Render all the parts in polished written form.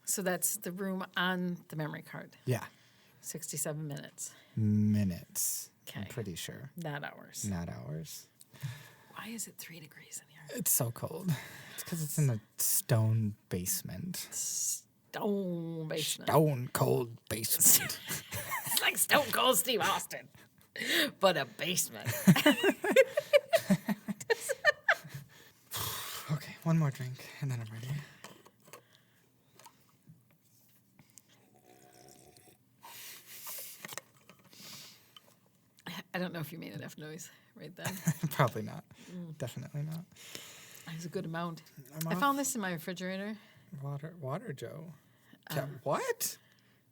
So that's the room on the memory card. Yeah. 67 minutes. Minutes. I'm Okay. pretty sure. Not hours. Not hours. Why is it 3 degrees in here? It's so cold. It's because it's in a stone basement. Stone basement. Stone cold basement. It's like Stone Cold Steve Austin, but a basement. Okay, one more drink, and then I'm ready. I don't know if you made enough noise right then. Probably not. Definitely not. It was a good amount. I'm I off. found this in my refrigerator. Water, Joe. What?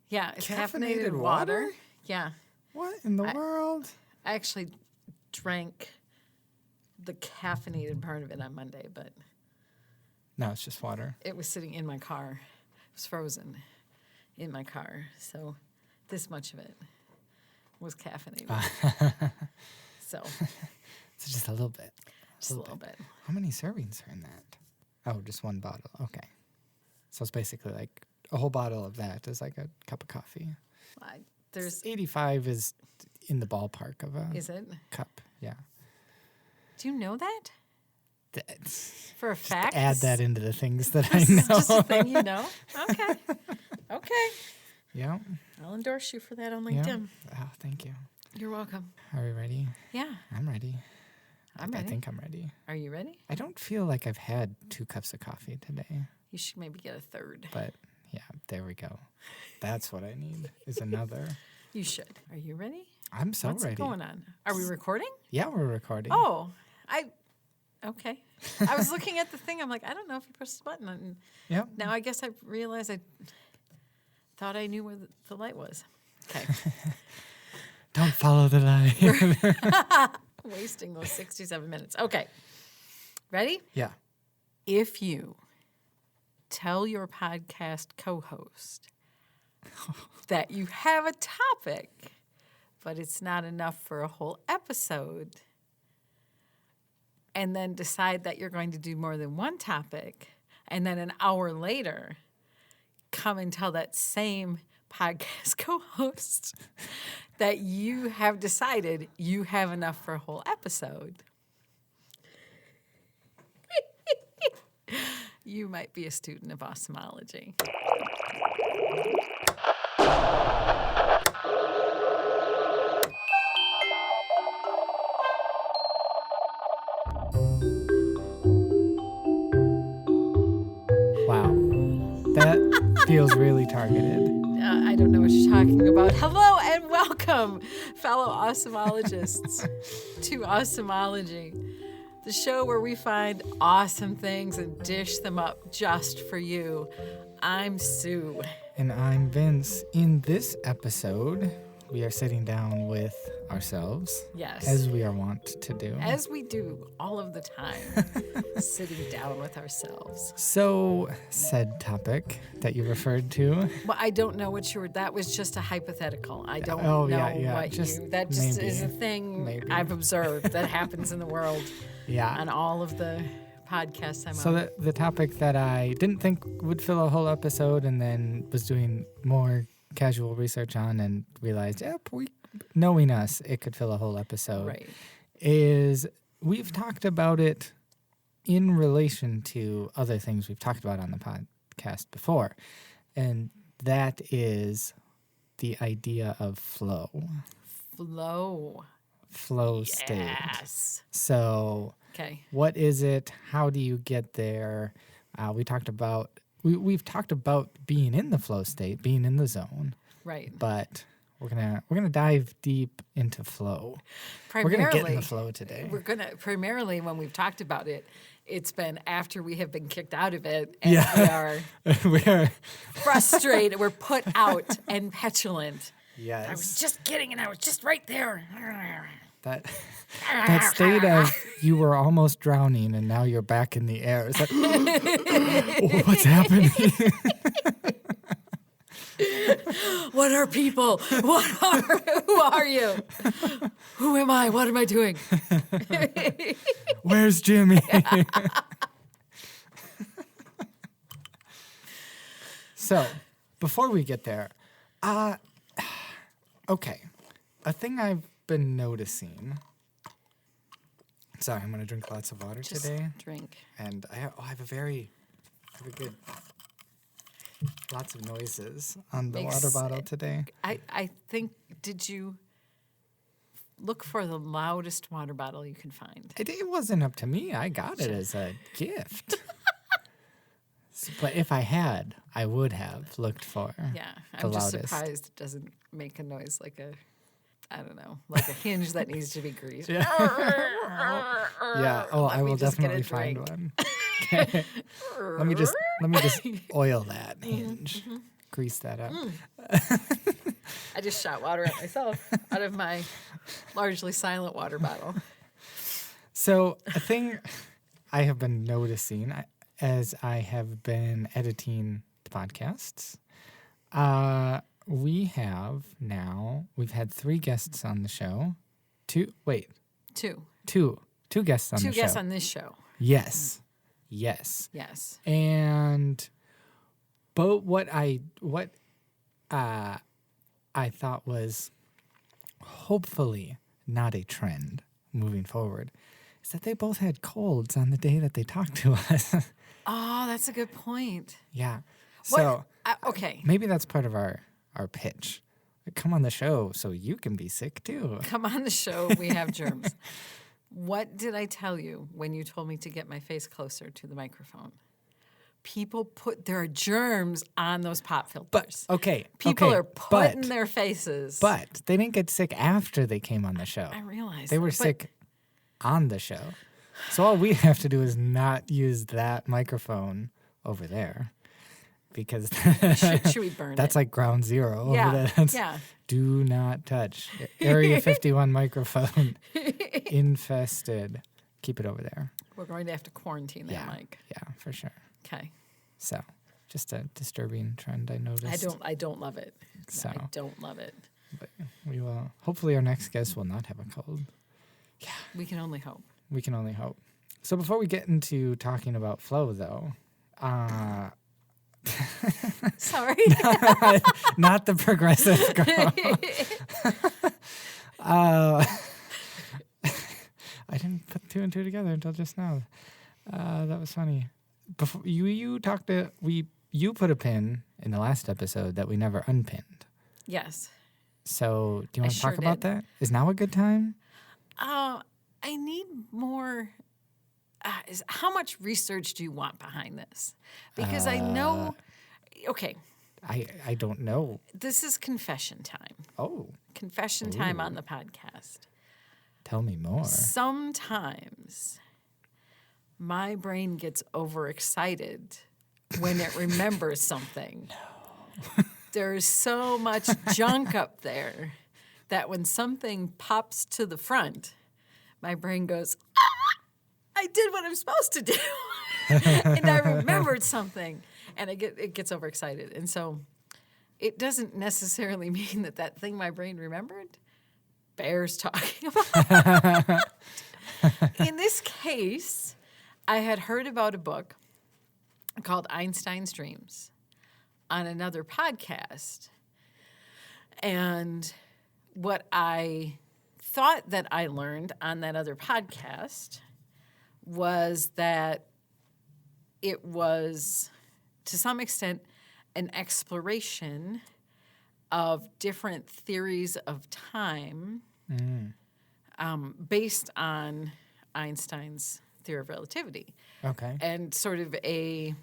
Yeah, it's Caffeinated caffeinated water? water. Yeah, What in the world? I actually drank the caffeinated part of it on Monday, but No, it's just water. it was sitting in my car. It was frozen in my car, so this much of it was caffeinated. So It's just a little bit. just a little bit. How many servings are in that? Oh, just one bottle. Okay. So it's basically like a whole bottle of that is like a cup of coffee. There's 85 is in the ballpark of a is it? cup. Yeah. Do you know that That's, for a fact? add that into the things that I This is just know. a thing you know. Okay, okay. Yeah. I'll endorse you for that on Yeah. LinkedIn. Oh, thank you. You're welcome. Are we ready? Yeah, I'm ready. I'm I ready. think I'm ready. Are you ready? I don't feel like I've had 2 cups of coffee today, You should maybe get a third. but yeah, there we go. That's what I need is another. You should. Are you ready? I'm so What's ready. going on? Are we recording? Yeah, we're recording. Oh, okay. I was looking at the thing. I'm like, I don't know if you pressed the button. And Yep. now I guess I realized I thought I knew where the light was. Okay. Don't follow the line. Wasting those 67 minutes. Okay. Ready? Yeah. If you tell your podcast co-host that you have a topic, but it's not enough for a whole episode, and then decide that you're going to do more than one topic, and then an hour later come and tell that same podcast co-host that you have decided you have enough for a whole episode, you might be a student of osmology. Wow. That feels really targeted. I don't know what you're talking about. Hello and welcome, fellow osmologists, to Osmology, the show where we find awesome things and dish them up just for you. I'm Sue. And I'm Vince. In this episode, we are sitting down with ourselves. Yes. As we are wont to do. As we do all of the time, sitting down with ourselves. So, said topic that you referred to. Well, I don't know what you were. That was just a hypothetical. I don't Oh, know yeah, what just you. That just maybe, is a thing maybe. I've observed that happens in the world Yeah. on all of the podcasts I'm So on. the topic that I didn't think would fill a whole episode and then was doing more casual research on and realized, yep, knowing us, it could fill a whole episode, Right. is we've talked about it in relation to other things we've talked about on the podcast before. And that is the idea of flow state. Yes. So Okay. what is it? How do you get there? We talked about we've talked about being in the flow state, being in the zone, Right. but we're gonna dive deep into flow. We're Primarily, gonna get in the flow today. We're gonna primarily when we've talked about it, it's been after we have been kicked out of it, and Yeah. we are We're frustrated. We're put out and petulant. yes. I was just kidding, and I was just right there. that state of you were almost drowning and now you're back in the air. It's like, what's happening? What are people? Who are you? Who am I? What am I doing? Where's So, before we get there, okay, a thing I've been noticing. Sorry, I'm going to drink lots of water Just today. drink. And I have a good, lots of noises on the water bottle today. I think, did you look for the loudest water bottle you could find? It wasn't up to me. I got it as a gift. But if I had, I would have looked for Yeah, the I'm just loudest. surprised it doesn't make a noise like a, I don't know, like a hinge that needs to be greased. Yeah. Yeah. Oh, Let I me will just get a definitely find drink. one. Okay. let me just oil that hinge. Grease that up. I just shot water at myself out of my largely silent water bottle. So a thing I have been noticing as I have been editing the podcasts, we've had 3 guests on the show. Two guests on the show. 2 guests on this show. Yes. Yes. And but what I thought was hopefully not a trend moving forward is that they both had colds on the day that they talked to us. Oh, that's a good point. Yeah. What? So Okay. maybe that's part of our pitch. Come on the show so you can be sick too. Come on the show. We have germs. What did I tell you when you told me to get my face closer to the microphone? People put their germs on those pop filters. People are putting their faces. But they didn't get sick after they came on the show. I realize They were sick on the show. So all we have to do is not use that microphone over there. Because Should we burn that's it? like ground zero Yeah, over there. That's yeah. Do not touch. Area 51 microphone. Infested. Keep it over there. We're going to have to quarantine that mic. Yeah, for sure. Okay. So, just a disturbing trend I noticed. I don't love it. So. I don't love it. But we will. Hopefully, our next guest will not have a cold. We can only hope. We can only hope. So, before we get into talking about flow, though, Sorry. not the progressive girl. I didn't put 2 and 2 together until just now. That was funny. Before you put a pin in the last episode that we never unpinned. Yes. So do you want to sure talk about did. that? Is now a good time? I need more. How much research do you want behind this? Because I know. Okay, I don't know. this is confession time. Oh, Confession time on the podcast. tell me more. Sometimes my brain gets overexcited when it remembers something. No. There's so much junk up there that when something pops to the front, my brain goes, I did what I'm supposed to do. And I remembered something. And it gets overexcited. And so it doesn't necessarily mean that thing my brain remembered bears talking about. In this case, I had heard about a book called Einstein's Dreams on another podcast. And what I thought that I learned on that other podcast was that it was, to some extent, an exploration of different theories of time based on Einstein's theory of relativity. Okay. And sort of a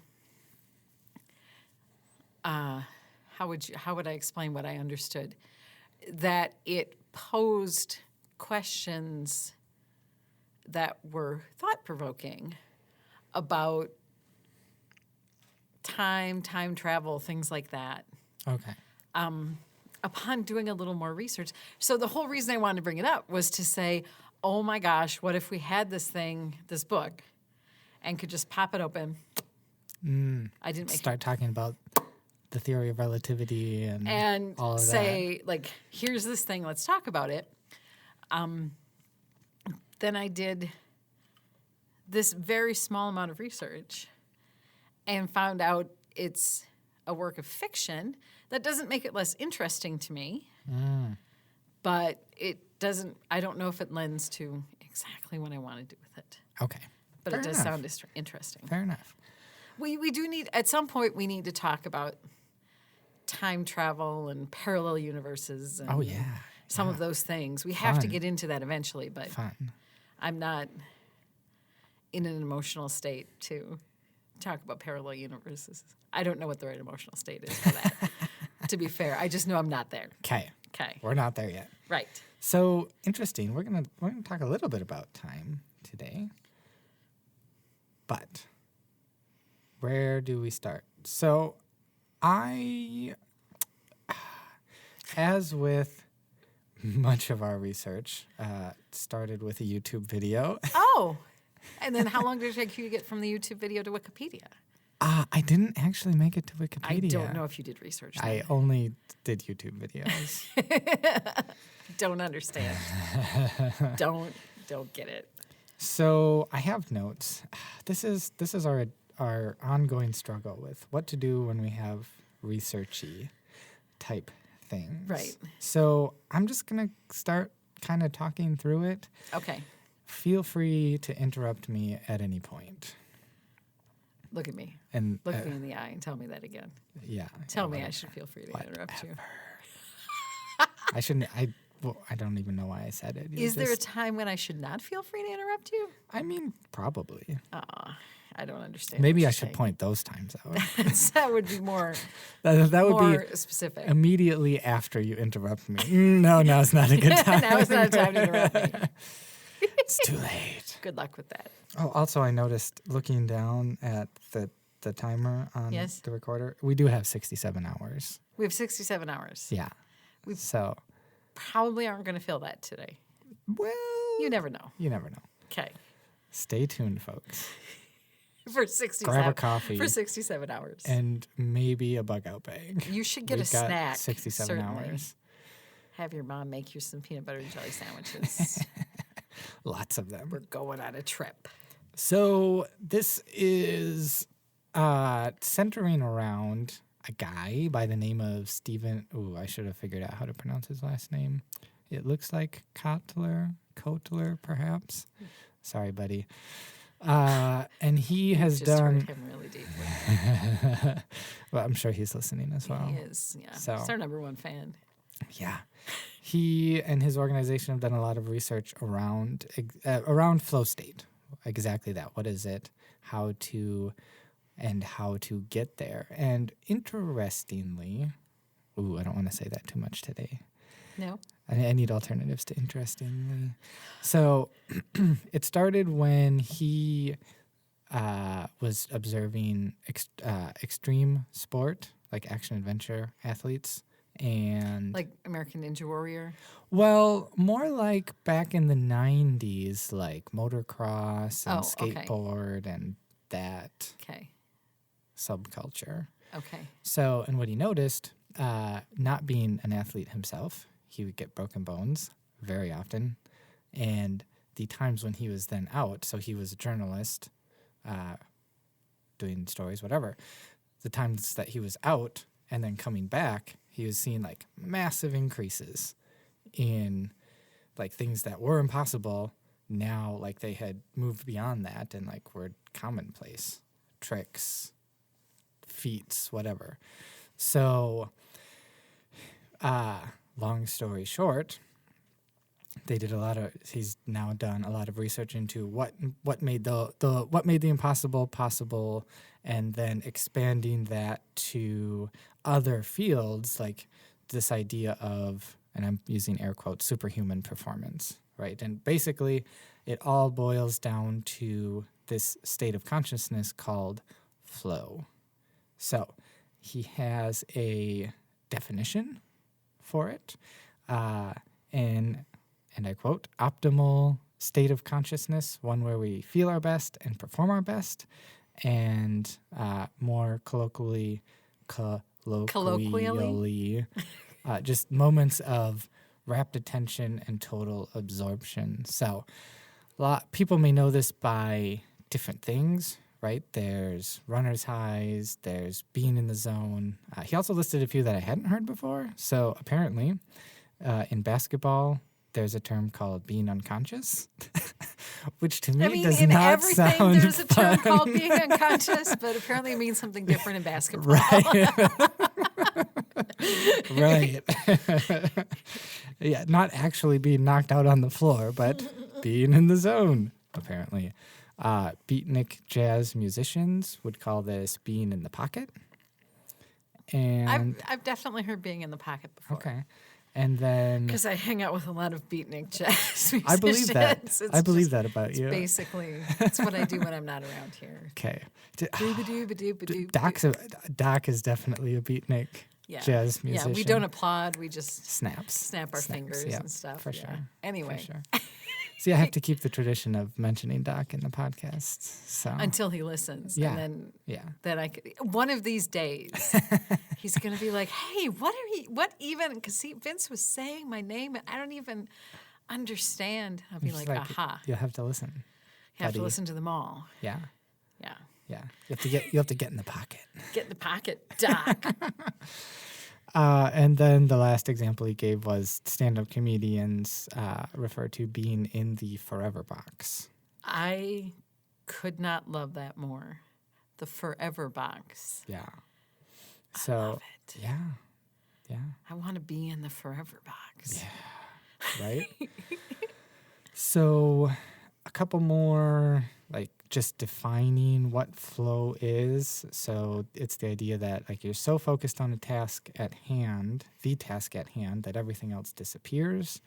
how would I explain what I understood? That it posed questions that were thought-provoking about time travel, things like that. Okay. Upon doing a little more research. So the whole reason I wanted to bring it up was to say, oh my gosh, what if we had this book, and could just pop it open? I didn't make Start talking about the theory of relativity and all of say, like, here's this thing, let's talk about it. Then I did this very small amount of research and found out it's a work of fiction. That doesn't make it less interesting to me, but it doesn't. I don't know if it lends to exactly what I want to do with it. Okay. But Fair it does enough. sound interesting. Fair enough. We do need, at some point, we need to talk about time travel and parallel universes and Oh, yeah. some of those things. We have to Fun. get into that eventually, but Fun. I'm not in an emotional state to talk about parallel universes. I don't know what the right emotional state is for that, to be fair. I just know I'm not there. Okay. Okay. We're not there yet. Right. So interesting. We're gonna talk a little bit about time today. But where do we start? So I, as with much of our research, started with a YouTube video. Oh, and then how long did it take you to get from the YouTube video to Wikipedia? I didn't actually make it to Wikipedia. I don't know if you did research. I only did YouTube videos. Don't understand. Don't get it. So I have notes. This is our ongoing struggle with what to do when we have researchy type things. Right. So I'm just gonna start kind of talking through it. Okay. Feel free to interrupt me at any point. Look at me. And Look me in the eye and tell me that again. yeah. Tell me I should feel free to interrupt you. I shouldn't. I don't even know why I said it. Is there a time when I should not feel free to interrupt you? I mean, probably. I don't understand. Maybe what I you're should saying. point those times out. That would be more That would more be specific. immediately after you interrupt me. No, now's not a good time. Now is not a time to interrupt me. It's too late. Good luck with that. Oh, also, I noticed looking down at the timer on Yes. the recorder, we do have 67 hours. We have 67 hours. Yeah. So, Probably aren't going to feel that today. well, You never know. you never know. Okay. Stay tuned, folks. For 67. Grab a coffee. For 67 hours. And maybe a bug out bag. You should get We've a got snack. 67 certainly. hours. Have your mom make you some peanut butter and jelly sandwiches. Lots of them. We're going on a trip. So this is centering around a guy by the name of Stephen. Ooh, I should have figured out how to pronounce his last name. It looks like Kotler, perhaps. Sorry, buddy. And he has Just hurt done. him really deeply. Well, I'm sure he's listening as well. He is, yeah. So- He's our number one fan. Yeah. He and his organization have done a lot of research around flow state. Exactly that. What is it? How to get there. And interestingly, I don't want to say that too much today. No? I need alternatives to interestingly. So it started when he was observing extreme sport, like action adventure athletes. And Like American Ninja Warrior? well, more like back in the 90s, like motocross and Oh, okay. skateboard and that Okay. subculture. Okay. So, and what he noticed, not being an athlete himself, he would get broken bones very often. And the times when he was then out, so he was a journalist, doing stories, whatever, the times that he was out and then coming back, he was seeing like massive increases in like things that were impossible. Now, like they had moved beyond that and like were commonplace tricks, feats, whatever. So, long story short, he's now done a lot of research into what made the impossible possible, and then expanding that to other fields, like this idea of, and I'm using air quotes, superhuman performance, right? And basically it all boils down to this state of consciousness called flow. So he has a definition for it, and I quote, optimal state of consciousness, one where we feel our best and perform our best, and more colloquially, just moments of rapt attention and total absorption. So people may know this by different things, right? There's runner's highs, there's being in the zone. He also listed a few that I hadn't heard before. So apparently, in basketball, there's a term called being unconscious, which to me does in not everything sound there's a term fun. called being unconscious, but apparently it means something different in basketball. Right. Yeah, not actually being knocked out on the floor, but being in the zone, apparently. Beatnik jazz musicians would call this being in the pocket. And I've definitely heard being in the pocket before. okay. And then Because I hang out with a lot of beatnik jazz musicians. I believe that. It's I believe just- that about It's you. basically, it's what I do when I'm not around here. Okay. Dooba-dooba-dooba-doo. Doc is definitely a beatnik Yeah. jazz musician. Yeah, we don't applaud. We just snaps. snap our Snaps, fingers yeah, and stuff. for yeah. sure. Anyway, For sure. See, I have to keep the tradition of mentioning Doc in the podcast. So until he listens. Yeah. And yeah. then I could, one of these days, he's going to be like, hey, what even, because Vince was saying my name and I don't even understand. I'll be Just like, aha, You'll have to listen. you have to buddy. listen to them all. Yeah. Yeah. Yeah. You have to get in the pocket. Get in the pocket, Doc. And then the last example he gave was stand-up comedians refer to being in the forever box. I could not love that more. The forever box. Yeah. So I love it. yeah. Yeah. I want to be in the forever box. Yeah. Right? So a couple more, like just defining what flow is. So it's the idea that like you're so focused on the task at hand, that everything else disappears.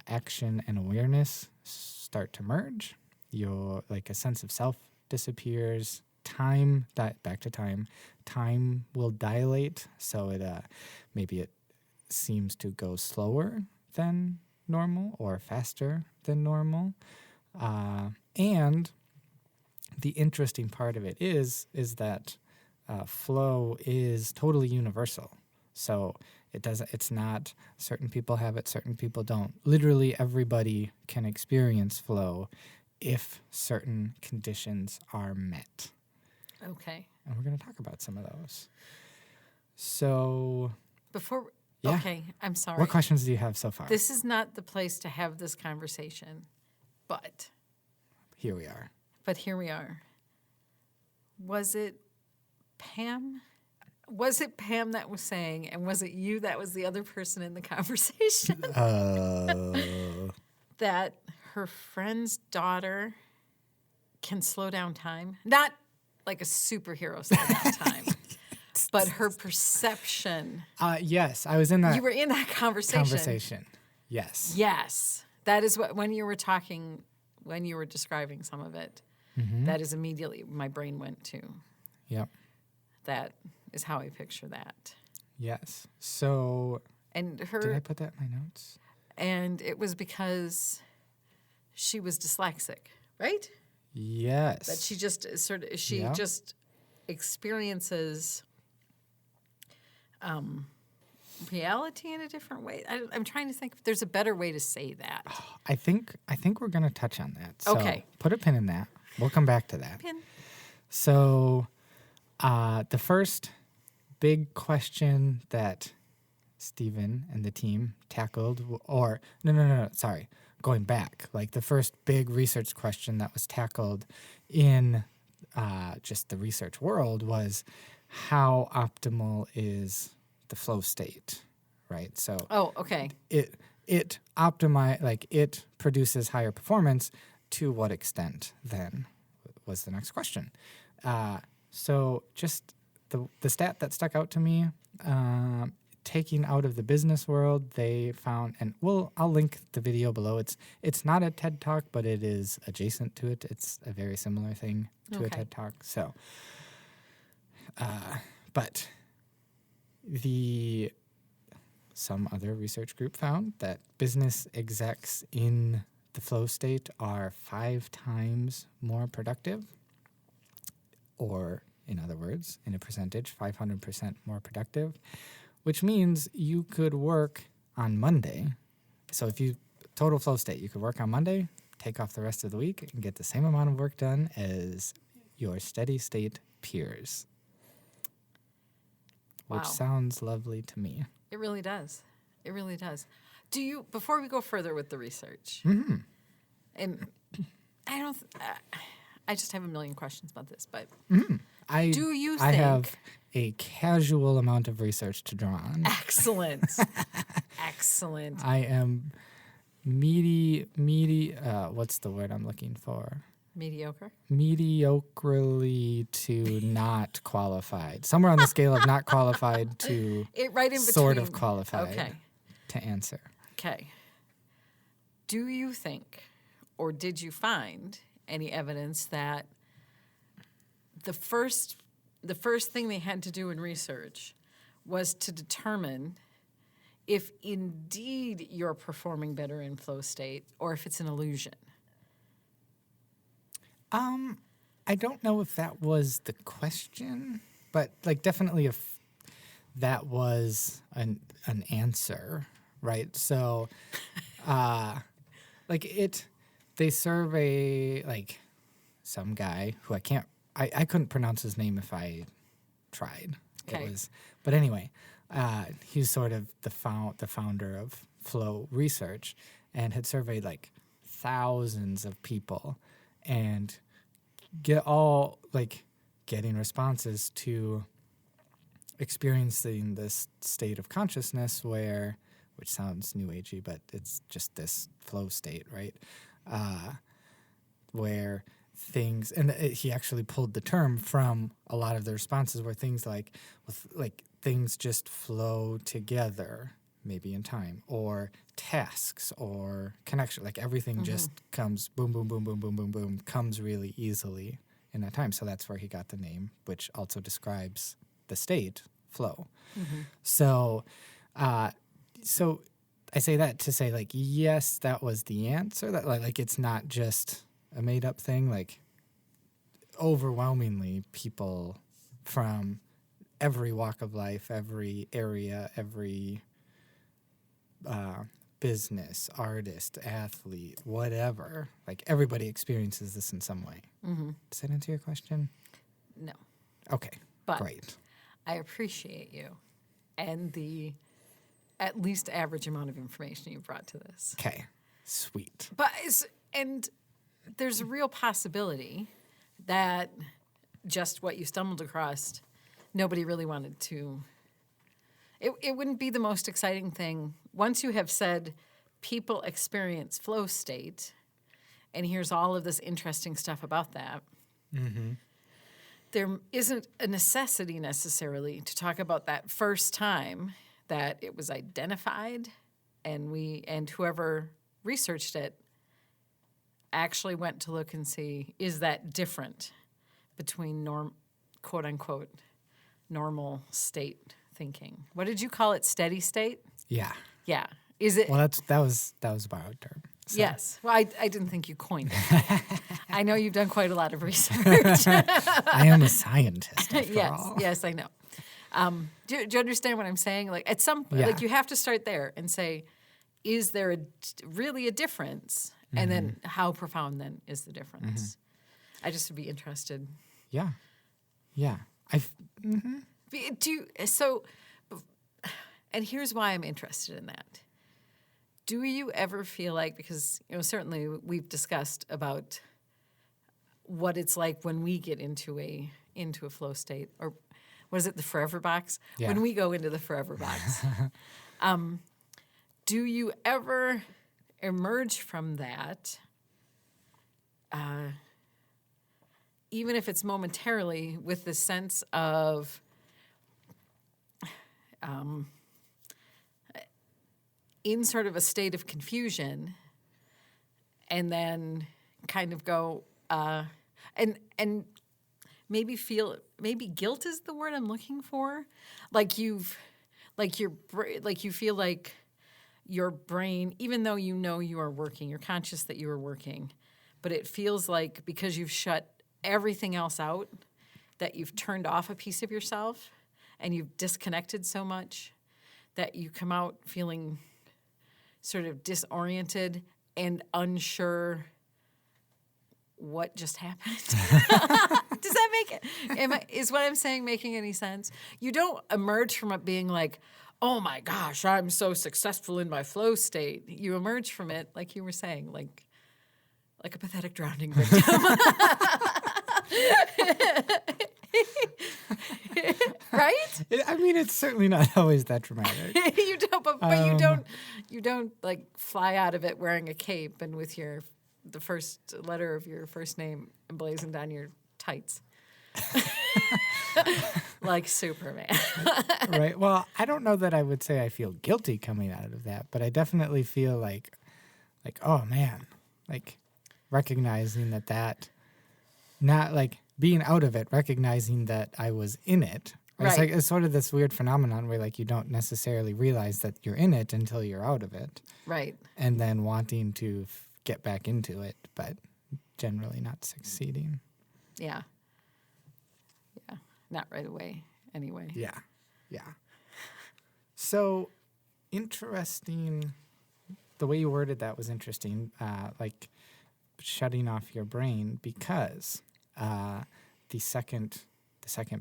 Action and awareness start to merge. Your like a sense of self disappears. Back to time. Time will dilate. So it maybe it seems to go slower than normal or faster than normal. And the interesting part of it is that flow is totally universal. So it's not certain people have it, certain people don't. Literally everybody can experience flow if certain conditions are met. Okay. And we're going to talk about some of those. So, yeah. Okay, I'm sorry. What questions do you have so far? This is not the place to have this conversation, but Here we are. here we are. Was it Pam? Was it Pam that was saying, and was it you that was the other person in the conversation? That her friend's daughter can slow down time? Not like a superhero slow down time, but her perception. Yes, I was in that You were in that conversation. Yes. Yes. That is what, when you were describing some of it, that is immediately my brain went to. Yep. That is how I picture that. Yes. So, And did I her, put that in my notes? and it was because she was dyslexic, right? Yes. That she just Yeah. just experiences reality in a different way. I'm trying to think if there's a better way to say that. I think we're going to touch on that. So Okay. Put a pin in that. We'll come back to that. Pin. So, the first big question that Stephen and the team tackled, or no, sorry, going back, like the first big research question that was tackled in just the research world was how optimal is the flow state, right? So Oh, okay. it produces higher performance. To what extent then was the next question. So just the stat that stuck out to me, taking out of the business world, they found, and I'll link the video below. It's not a TED Talk, but it is adjacent to it. It's a very similar thing to a Okay. TED Talk. So, but some other research group found that business execs in the flow state are 5 times more productive, or in other words, in a percentage, 500% more productive, which means you could work on Monday. So if you total flow state, you could work on Monday, take off the rest of the week, and get the same amount of work done as your steady state peers. Which Wow. sounds lovely to me. It really does. It really does. Do you, before we go further with the research, and I don't, I just have a million questions about this, but I do you I think- have a casual amount of research to draw on. excellent, excellent. I am what's the word I'm looking for? Mediocre? Mediocrely to not qualified. Somewhere on the scale of not qualified to It right in between. sort of qualified Okay. to answer. Okay. Do you think, or did you find any evidence that the first thing they had to do in research was to determine if indeed you're performing better in flow state or if it's an illusion? I don't know if that was the question, but like definitely if that was an answer, right? So, they survey like some guy who I couldn't pronounce his name if I tried. Okay. But anyway, he's sort of the founder of Flow Research and had surveyed like thousands of people and getting responses to experiencing this state of consciousness which sounds new agey, but it's just this flow state, right? Where things, and he actually pulled the term from a lot of the responses where things like things just flow together, maybe in time, or tasks or connection, like everything just comes boom, boom, boom, boom, boom, boom, boom, comes really easily in that time. So that's where he got the name, which also describes the state, flow. So I say that to say, like, yes, that was the answer. That like it's not just a made up thing. Like, overwhelmingly, people from every walk of life, every area, every business, artist, athlete, whatever, like everybody experiences this in some way. Does that answer your question? No. Okay, But great. I appreciate you and the at least average amount of information you brought to this. Okay, sweet. But and there's a real possibility that just what you stumbled across, nobody really wanted to. It wouldn't be the most exciting thing once you have said people experience flow state, and here's all of this interesting stuff about that. There isn't a necessity necessarily to talk about that first time that it was identified, and whoever researched it actually went to look and see, is that different between quote unquote normal state thinking? What did you call it? Steady state? Yeah. Yeah. Is it? Well, that was a borrowed term. So. Yes. Well, I didn't think you coined it. I know you've done quite a lot of research. I am a scientist. After Yes. all. Yes, I know. Do you understand what I'm saying? Like at some Yeah. like you have to start there and say, is there really a difference? And then how profound then is the difference? I just would be interested. Yeah. And here's why I'm interested in that. Do you ever feel like, because certainly we've discussed about what it's like when we get into a flow state, or what is it, the forever box? Yeah. When we go into the forever box, do you ever emerge from that, even if it's momentarily, with the sense of in sort of a state of confusion, and then kind of go and maybe guilt is the word I'm looking for, like you feel like your brain, even though you know you are working, you're conscious that you are working, but it feels like because you've shut everything else out, that you've turned off a piece of yourself and you've disconnected so much that you come out feeling sort of disoriented and unsure what just happened. Does that make it? Is what I'm saying making any sense? You don't emerge from it being like, oh my gosh, I'm so successful in my flow state. You emerge from it, like you were saying, like a pathetic drowning victim. Right? I mean, it's certainly not always that dramatic. You don't, but you don't like fly out of it wearing a cape and with the first letter of your first name emblazoned on your tights. Like Superman. Right. Well, I don't know that I would say I feel guilty coming out of that, but I definitely feel like, oh man, like recognizing that not like being out of it, recognizing that I was in it. Right. It's like it's sort of this weird phenomenon where like you don't necessarily realize that you're in it until you're out of it. Right. And then wanting to get back into it, but generally not succeeding. Yeah. Yeah. Not right away, anyway. Yeah. Yeah. So interesting. The way you worded that was interesting. Like shutting off your brain, because the second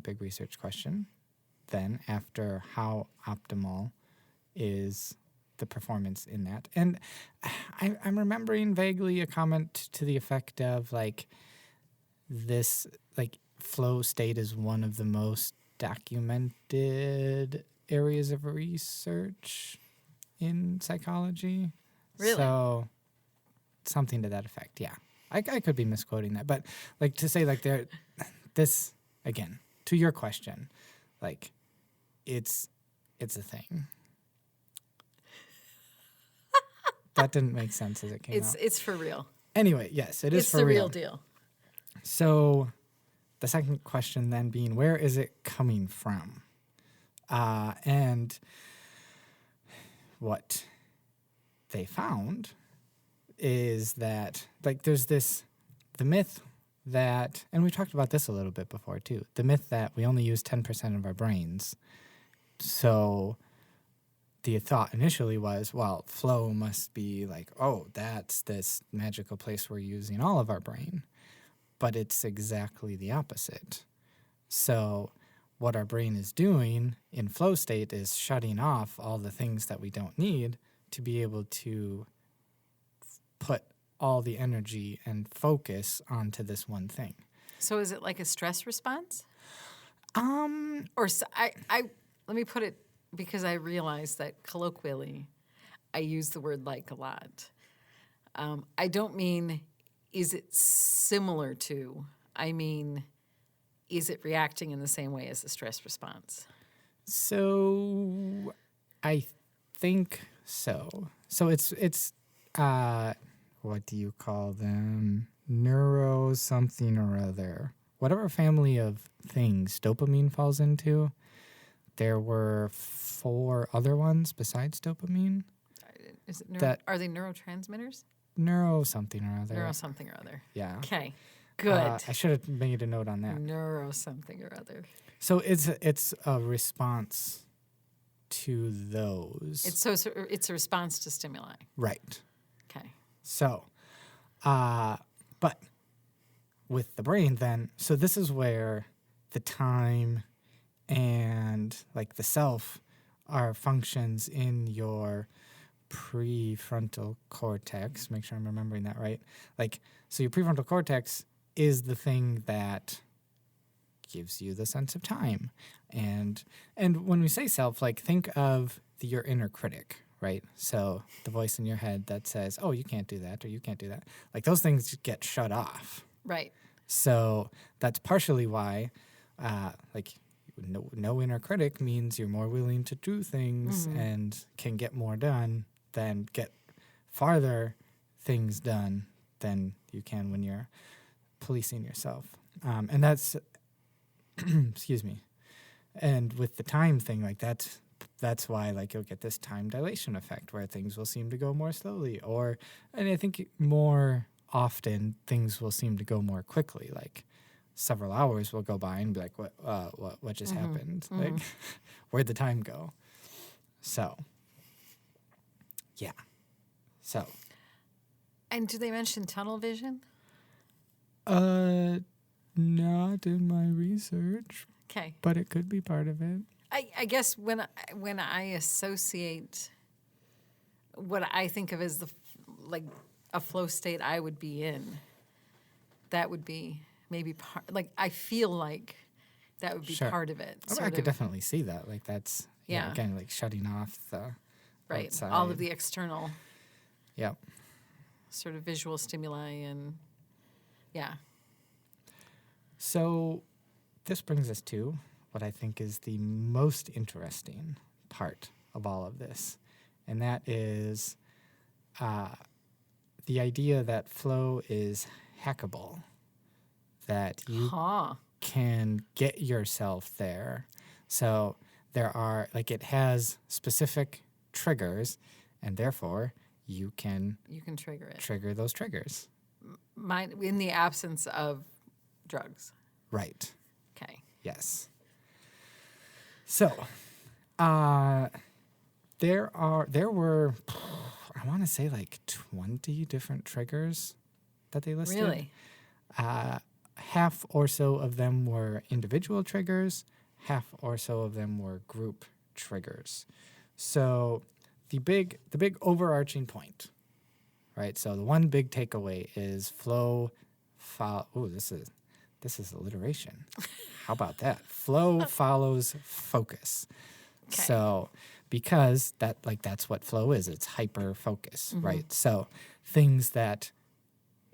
big research question then after how optimal is the performance in that. And I'm remembering vaguely a comment to the effect of like this like flow state is one of the most documented areas of research in psychology. Really? So something to that effect, yeah. I could be misquoting that, but like to say like this again, to your question, like it's a thing. That didn't make sense as it came out. It's for real. Anyway, yes, it is it's for the real. real deal. So the second question then being, where is it coming from? And what they found is that, like, there's the myth that, and we talked about this a little bit before too, the myth that we only use 10% of our brains. So the thought initially was, well, flow must be like, oh, that's this magical place we're using all of our brain. But it's exactly the opposite. So what our brain is doing in flow state is shutting off all the things that we don't need to be able to put all the energy and focus onto this one thing. So is it like a stress response? Or let me put it, because I realize that colloquially I use the word like a lot. I don't mean is it similar to, I mean, is it reacting in the same way as the stress response? So I think so. So it's what do you call them? Neuro something or other. Whatever family of things dopamine falls into, there were 4 other ones besides dopamine. Is it are they neurotransmitters? Neuro something or other. Neuro something or other. Yeah. Okay. Good. I should have made a note on that. Neuro something or other. So it's a response to those. It's a response to stimuli. Right. Okay. So, but with the brain then, so this is where the time and like the self are functions in your prefrontal cortex. Make sure I'm remembering that right. Like, so your prefrontal cortex is the thing that gives you the sense of time. And when we say self, like think of your inner critic, right? So the voice in your head that says, oh, you can't do that or you can't do that. Like those things get shut off. Right. So that's partially why, like, no inner critic means you're more willing to do things and can get more done than get farther things done than you can when you're policing yourself. And that's, excuse me. And with the time thing, like that's why like you'll get this time dilation effect where things will seem to go more slowly, and I think more often things will seem to go more quickly. Like several hours will go by and be like, what just happened? Like, where'd the time go? So, yeah. So. And do they mention tunnel vision? not in my research, Okay. but it could be part of it. I guess when I associate what I think of as like a flow state I would be in, that would be maybe part. Like I feel like that would be Sure. part of it. I sort could of, definitely see that. Like that's Yeah. again like shutting off the right. outside. All of the external Yep. sort of visual stimuli and yeah. So this brings us to what I think is the most interesting part of all of this, and that is the idea that flow is hackable, that you Huh. can get yourself there. So there are, like, it has specific triggers, and therefore you can You can trigger it. trigger those triggers. Mine in the absence of drugs. Right. Okay. Yes. So, there were, I want to say like 20 different triggers that they listed. Really? Half or so of them were individual triggers, half or so of them were group triggers. So the big overarching point, right? So the one big takeaway is flow. Oh, this is alliteration. How about that? Flow follows focus. Okay. So because that's what flow is. It's hyper focus, right? So things that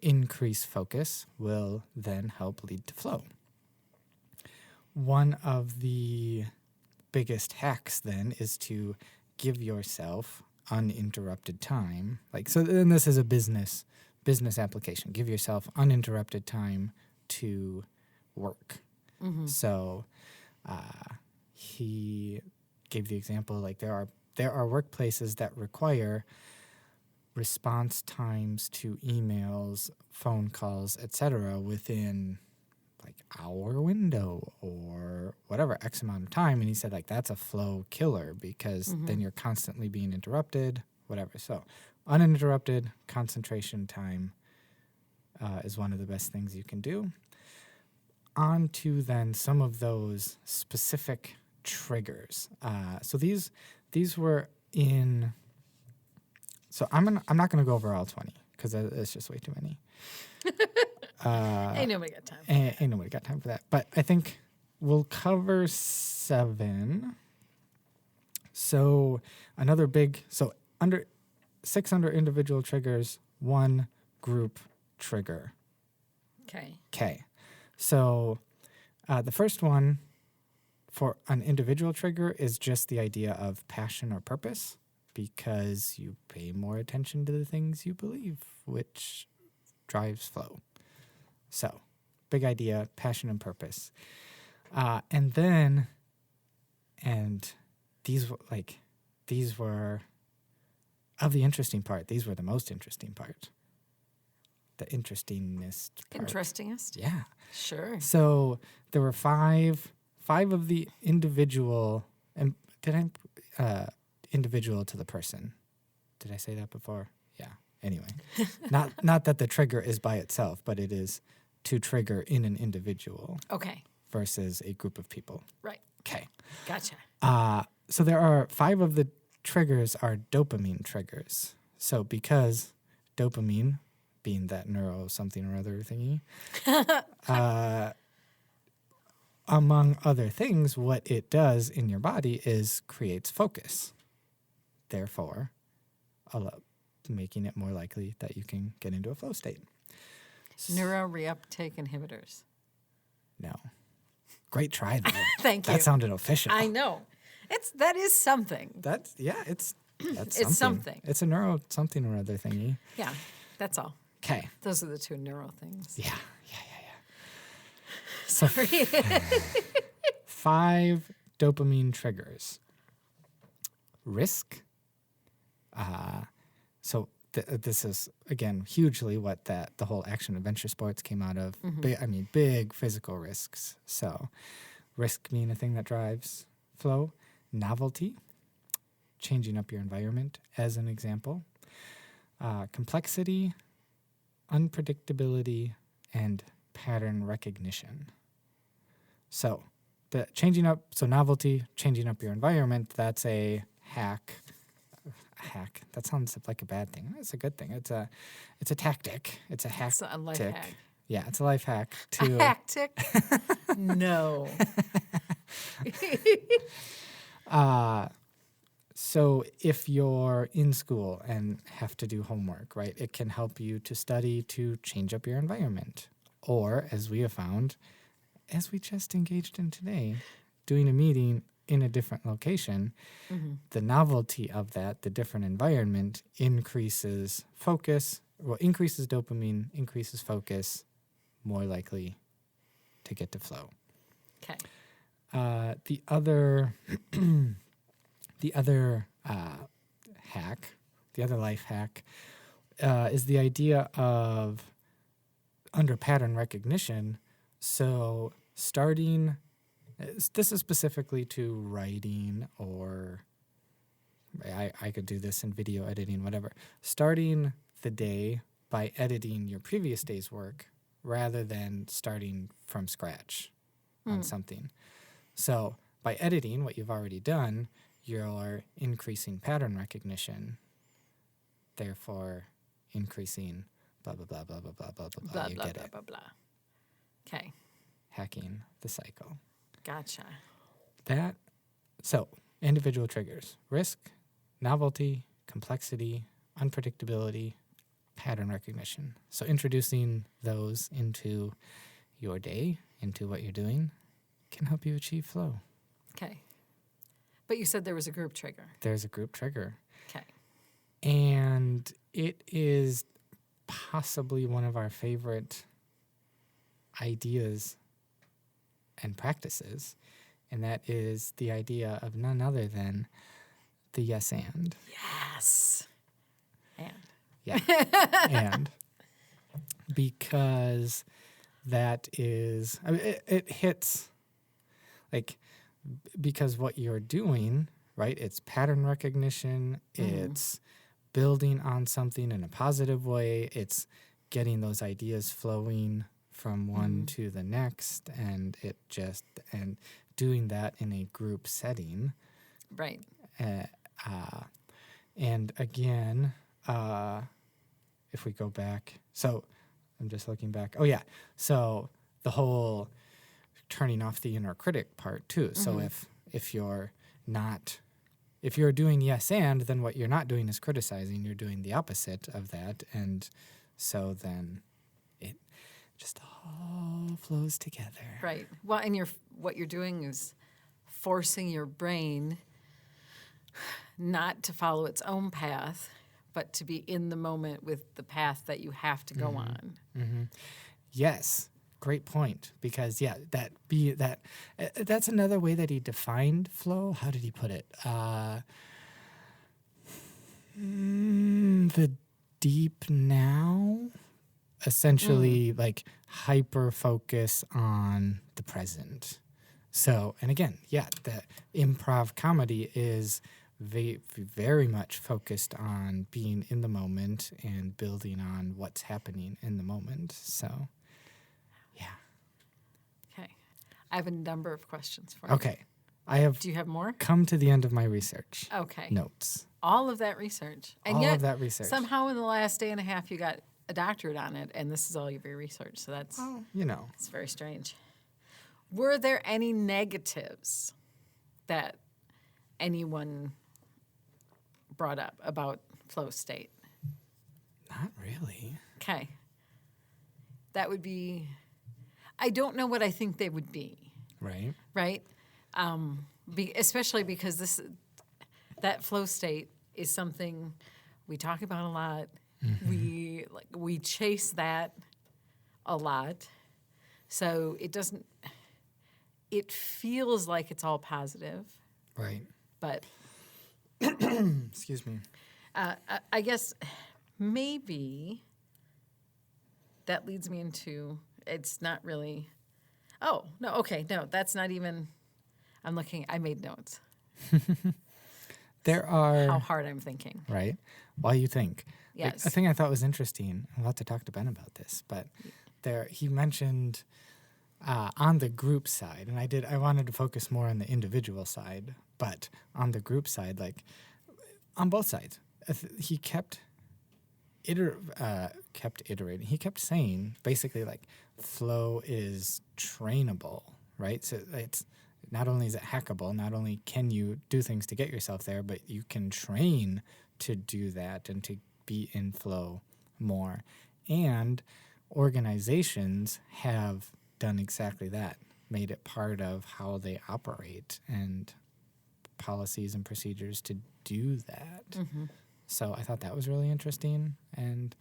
increase focus will then help lead to flow. One of the biggest hacks then is to give yourself uninterrupted time. Like, so then this is a business application. Give yourself uninterrupted time to work. So he gave the example, like there are workplaces that require response times to emails, phone calls, etc. within like hour window or whatever X amount of time. And he said like that's a flow killer because then you're constantly being interrupted, whatever. So uninterrupted concentration time is one of the best things you can do. On to then some of those specific triggers. So these were in. So I'm not gonna go over all 20 because it's just way too many. Ain't nobody got time. Ain't nobody got time for that. But I think we'll cover 7. So another big. So under 600 individual triggers, 1 group trigger. Okay. Okay. So the first one for an individual trigger is just the idea of passion or purpose because you pay more attention to the things you believe, which drives flow. So big idea, passion and purpose. And these were of the interesting part. These were the most interesting part. The interestingest part. Interestingest? Yeah. Sure. So there were five of the individual, and individual to the person. Did I say that before? Yeah. Anyway, not that the trigger is by itself, but it is to trigger in an individual Okay. versus a group of people. Right. Okay. Gotcha. So there are 5 of the triggers are dopamine triggers. So because dopamine, being that neuro something or other thingy, among other things, what it does in your body is creates focus. Therefore, making it more likely that you can get into a flow state. Neuro reuptake inhibitors. No. Great try, though. Thank you. That sounded official. I know. That is something. That's It's something. something. It's a neuro something or other thingy. Yeah. That's all. Okay. Those are the 2 neuro things. Yeah. Sorry. 5 dopamine triggers. Risk. So this is, again, hugely what the whole action adventure sports came out of. Big physical risks. So risk being a thing that drives flow. Novelty. Changing up your environment, as an example. Complexity, unpredictability, and pattern recognition. So novelty, changing up your environment, that's a hack. That sounds like a bad thing. It's a good thing. It's a tactic. It's a hack. It's a life hack. Yeah, it's a life hack to A hactic? No. So if you're in school and have to do homework, right, it can help you to study to change up your environment. Or, as we have found, as we just engaged in today, doing a meeting in a different location, the novelty of that, the different environment, increases dopamine, increases focus, more likely to get to flow. Okay. The other life hack, is the idea of under pattern recognition. So this is specifically to writing, or I could do this in video editing, whatever. Starting the day by editing your previous day's work rather than starting from scratch on something. So by editing what you've already done, you're increasing pattern recognition, therefore increasing blah, blah, blah, blah, blah, blah, blah, blah, Blah, you blah, get blah, it. blah, blah. Okay. Hacking the cycle. Gotcha. So individual triggers: risk, novelty, complexity, unpredictability, pattern recognition. So introducing those into your day, into what you're doing, can help you achieve flow. Okay. But you said there was a group trigger. There's a group trigger. Okay. And it is possibly one of our favorite ideas and practices, and that is the idea of none other than the yes and. Yes. And. Yeah. And. Because that is, I mean, it hits, like, because what you're doing, right, it's pattern recognition, it's building on something in a positive way, it's getting those ideas flowing from one to the next, and doing that in a group setting. Right. And again, if we go back, so I'm just looking back. Oh yeah, so the whole turning off the inner critic part too. So if you're doing yes and, then what you're not doing is criticizing, you're doing the opposite of that, and so then it just all flows together. Right. Well, and what you're doing is forcing your brain not to follow its own path, but to be in the moment with the path that you have to go on. Mm-hmm. Yes. Great point, because that's another way that he defined flow. How did he put it? The deep now, essentially, like hyper focus on the present. So, and again, the improv comedy is very much focused on being in the moment and building on what's happening in the moment. So. Yeah. Okay. I have a number of questions for you. Okay. Do you have more? Come to the end of my research. Okay. Notes. All of that research. And all yet, of that research. Somehow in the last day and a half you got a doctorate on it, and this is all of your research. So that's it's very strange. Were there any negatives that anyone brought up about flow state? Not really. Okay. That would be, I don't know what I think they would be. Right. Right? Especially because that flow state is something we talk about a lot. Mm-hmm. We chase that a lot. So it feels like it's all positive. Right. But excuse me. I guess maybe that leads me into, it's not really, that's not even, I made notes. There are... How hard I'm thinking. Right. While you think. Yes. A thing I thought was interesting, I'll have to talk to Ben about this, but he mentioned on the group side, and I wanted to focus more on the individual side, but on the group side, like on both sides, he kept iterating. He kept saying basically like flow is trainable, right? So it's not only is it hackable, not only can you do things to get yourself there, but you can train to do that and to be in flow more. And organizations have done exactly that, made it part of how they operate and policies and procedures to do that. Mm-hmm. So I thought that was really interesting. And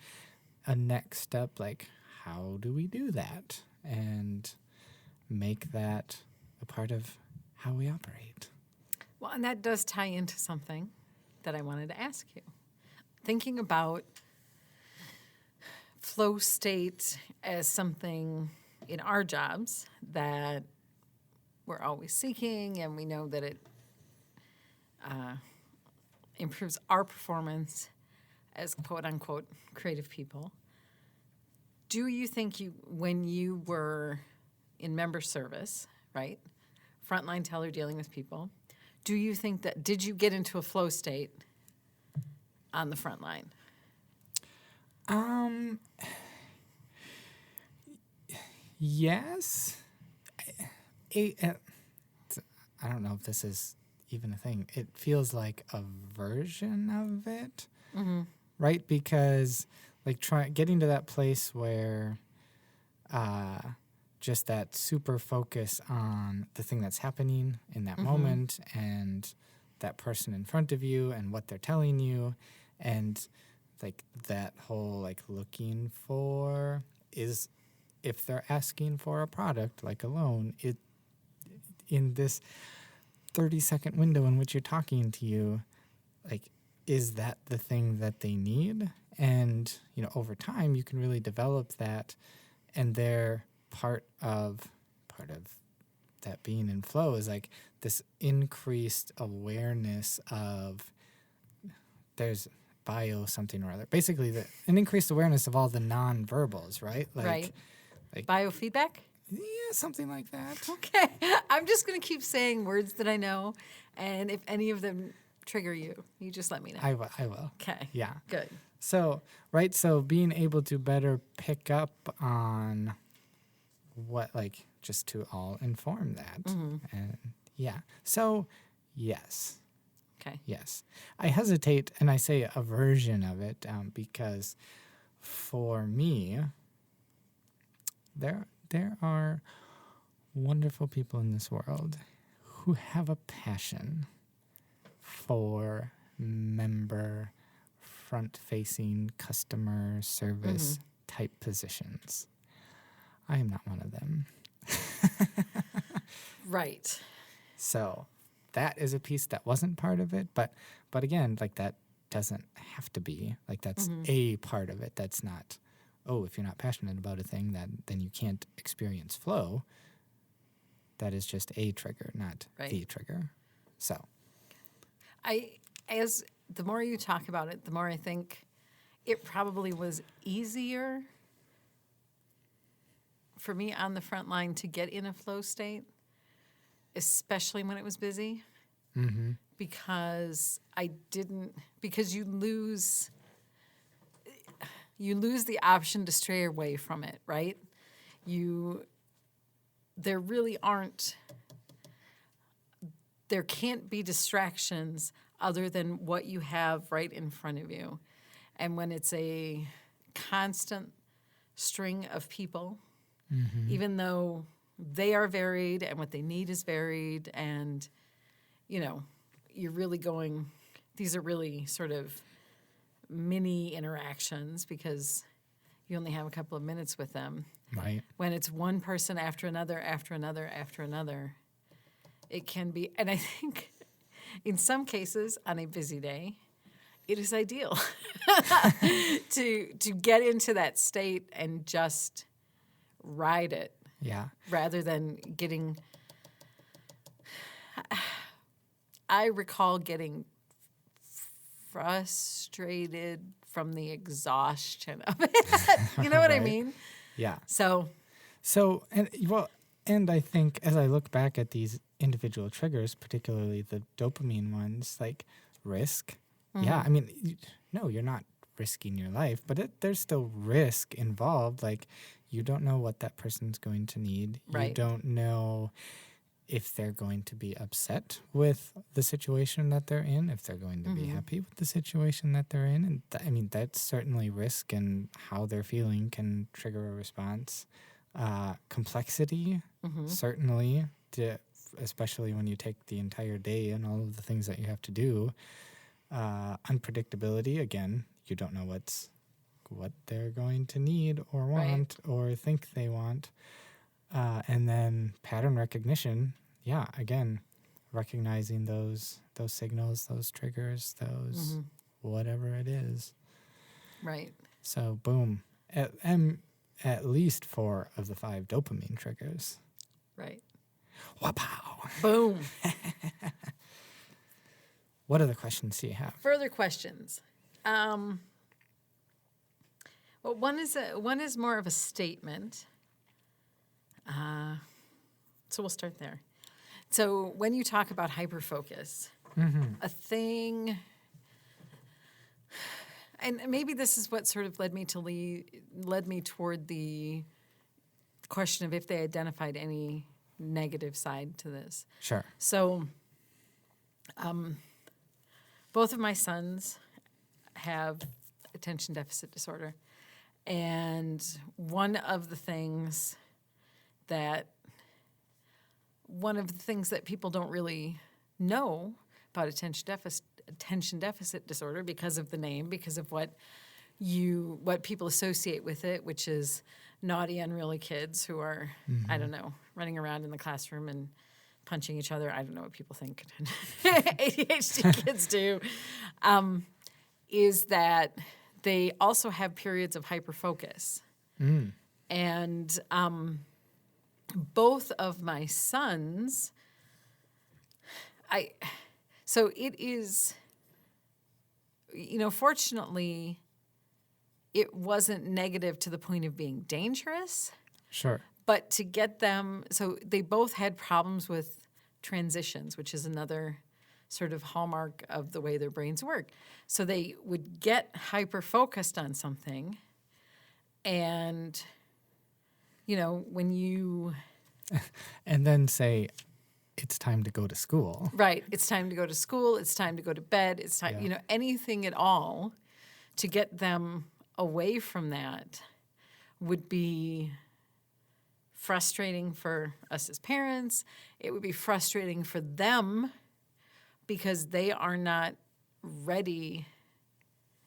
a next step, like, how do we do that and make that a part of how we operate? Well, and that does tie into something that I wanted to ask you. Thinking about flow state as something in our jobs that we're always seeking, and we know that it improves our performance as quote-unquote creative people. Do you think when you were in member service, right, frontline teller dealing with people, do you think did you get into a flow state on the front line? Yes. I don't know if this is even a thing. It feels like a version of it, right? Because like getting to that place where just that super focus on the thing that's happening in that moment and that person in front of you and what they're telling you, and like that whole like looking for is, if they're asking for a product like a loan, it in this 30-second window in which you're talking to you, like, is that the thing that they need? And, you know, over time you can really develop that, and they're part of that being in flow is like this increased awareness of there's bio something or other. Basically an increased awareness of all the non-verbals, right? Right. Like Biofeedback? Yeah, something like that. Okay. I'm just going to keep saying words that I know, and if any of them trigger you, you just let me know. I will. Okay. Yeah. Good. So, right, so being able to better pick up on what, like, just to all inform that. And yeah. So, yes. Okay. Yes. I hesitate, and I say a version of it because for me, there are wonderful people in this world who have a passion for member front-facing customer service type positions. I am not one of them. Right. So that is a piece that wasn't part of it, but again, like that doesn't have to be. Like that's a part of it. That's not, oh, if you're not passionate about a thing, then you can't experience flow. That is just a trigger, not the trigger. So as the more you talk about it, the more I think it probably was easier for me on the front line to get in a flow state, especially when it was busy, because you lose the option to stray away from it, right? There can't be distractions other than what you have right in front of you. And when it's a constant string of people, even though they are varied and what they need is varied, and, you know, you're really these are really sort of mini interactions because you only have a couple of minutes with them. Right. When it's one person after another, after another, after another, it can be, and I think in some cases on a busy day, it is ideal to get into that state and just ride it. Yeah. Rather than I recall getting frustrated from the exhaustion of it. You know what I mean? Yeah. So, And I think as I look back at these individual triggers, particularly the dopamine ones, like risk. Yeah, I mean, no, you're not risking your life, but there's still risk involved. Like, you don't know what that person's going to need. You Right. don't know if they're going to be upset with the situation that they're in, if they're going to be happy with the situation that they're in. And I mean, that's certainly risk, and how they're feeling can trigger a response. Complexity, certainly, especially when you take the entire day and all of the things that you have to do. Unpredictability, again, you don't know what they're going to need or want or think they want. And then pattern recognition, yeah, again, recognizing those signals, those triggers, those whatever it is. right. So boom, at least 4 of the 5 dopamine triggers. Right. Wow. Boom. What other questions do you have? Further questions. Well, one is more of a statement. So we'll start there. So when you talk about hyperfocus, a thing, and maybe this is what sort of led me toward the question of if they identified any negative side to this. Sure. So, both of my sons have attention deficit disorder. And one of the things that people don't really know about attention deficit disorder, because of the name, because of what people associate with it, which is naughty, unruly kids who are, I don't know, running around in the classroom and punching each other. I don't know what people think ADHD kids do, is that they also have periods of hyperfocus. And both of my sons, so it is, fortunately, it wasn't negative to the point of being dangerous. Sure. But to get them, so they both had problems with transitions, which is another sort of hallmark of the way their brains work. So they would get hyper-focused on something, and, when you... And then say, it's time to go to school. Right. It's time to go to school. It's time to go to bed. It's time, anything at all to get them away from that would be frustrating for us as parents. It would be frustrating for them because they are not ready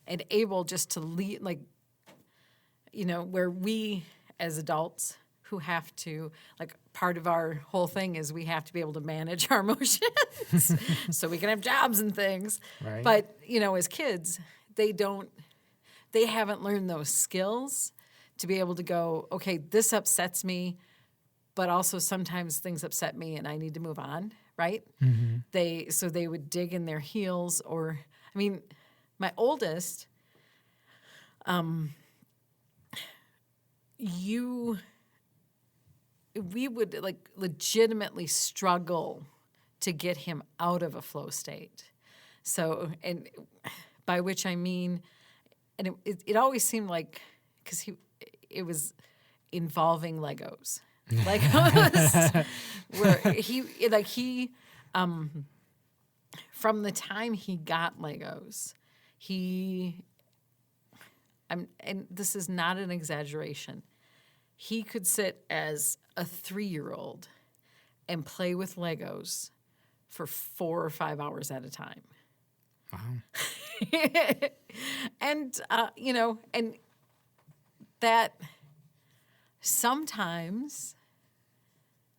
and able just to lead, where we as adults who have to, part of our whole thing is we have to be able to manage our emotions so we can have jobs and things. Right. But, as kids, they haven't learned those skills to be able to go, okay, this upsets me, but also sometimes things upset me and I need to move on, right? So they would dig in their heels, or, my oldest, we would legitimately struggle to get him out of a flow state. So, and by which I mean, and it always seemed like, because it was involving Legos. Legos, where he from the time he got Legos, and this is not an exaggeration, he could sit as a 3-year-old and play with Legos for 4 or 5 hours at a time. Wow. And, and that sometimes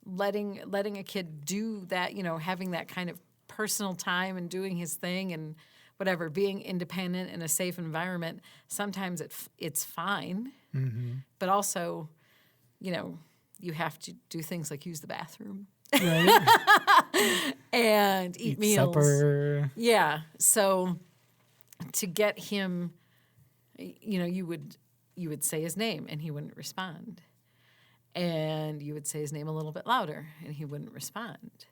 letting a kid do that, having that kind of personal time and doing his thing and whatever, being independent in a safe environment, sometimes it's fine. But also, you have to do things like use the bathroom. Right. And eat meals. Supper. Yeah. So to get him, you would you would say his name and he wouldn't respond. And you would say his name a little bit louder and he wouldn't respond.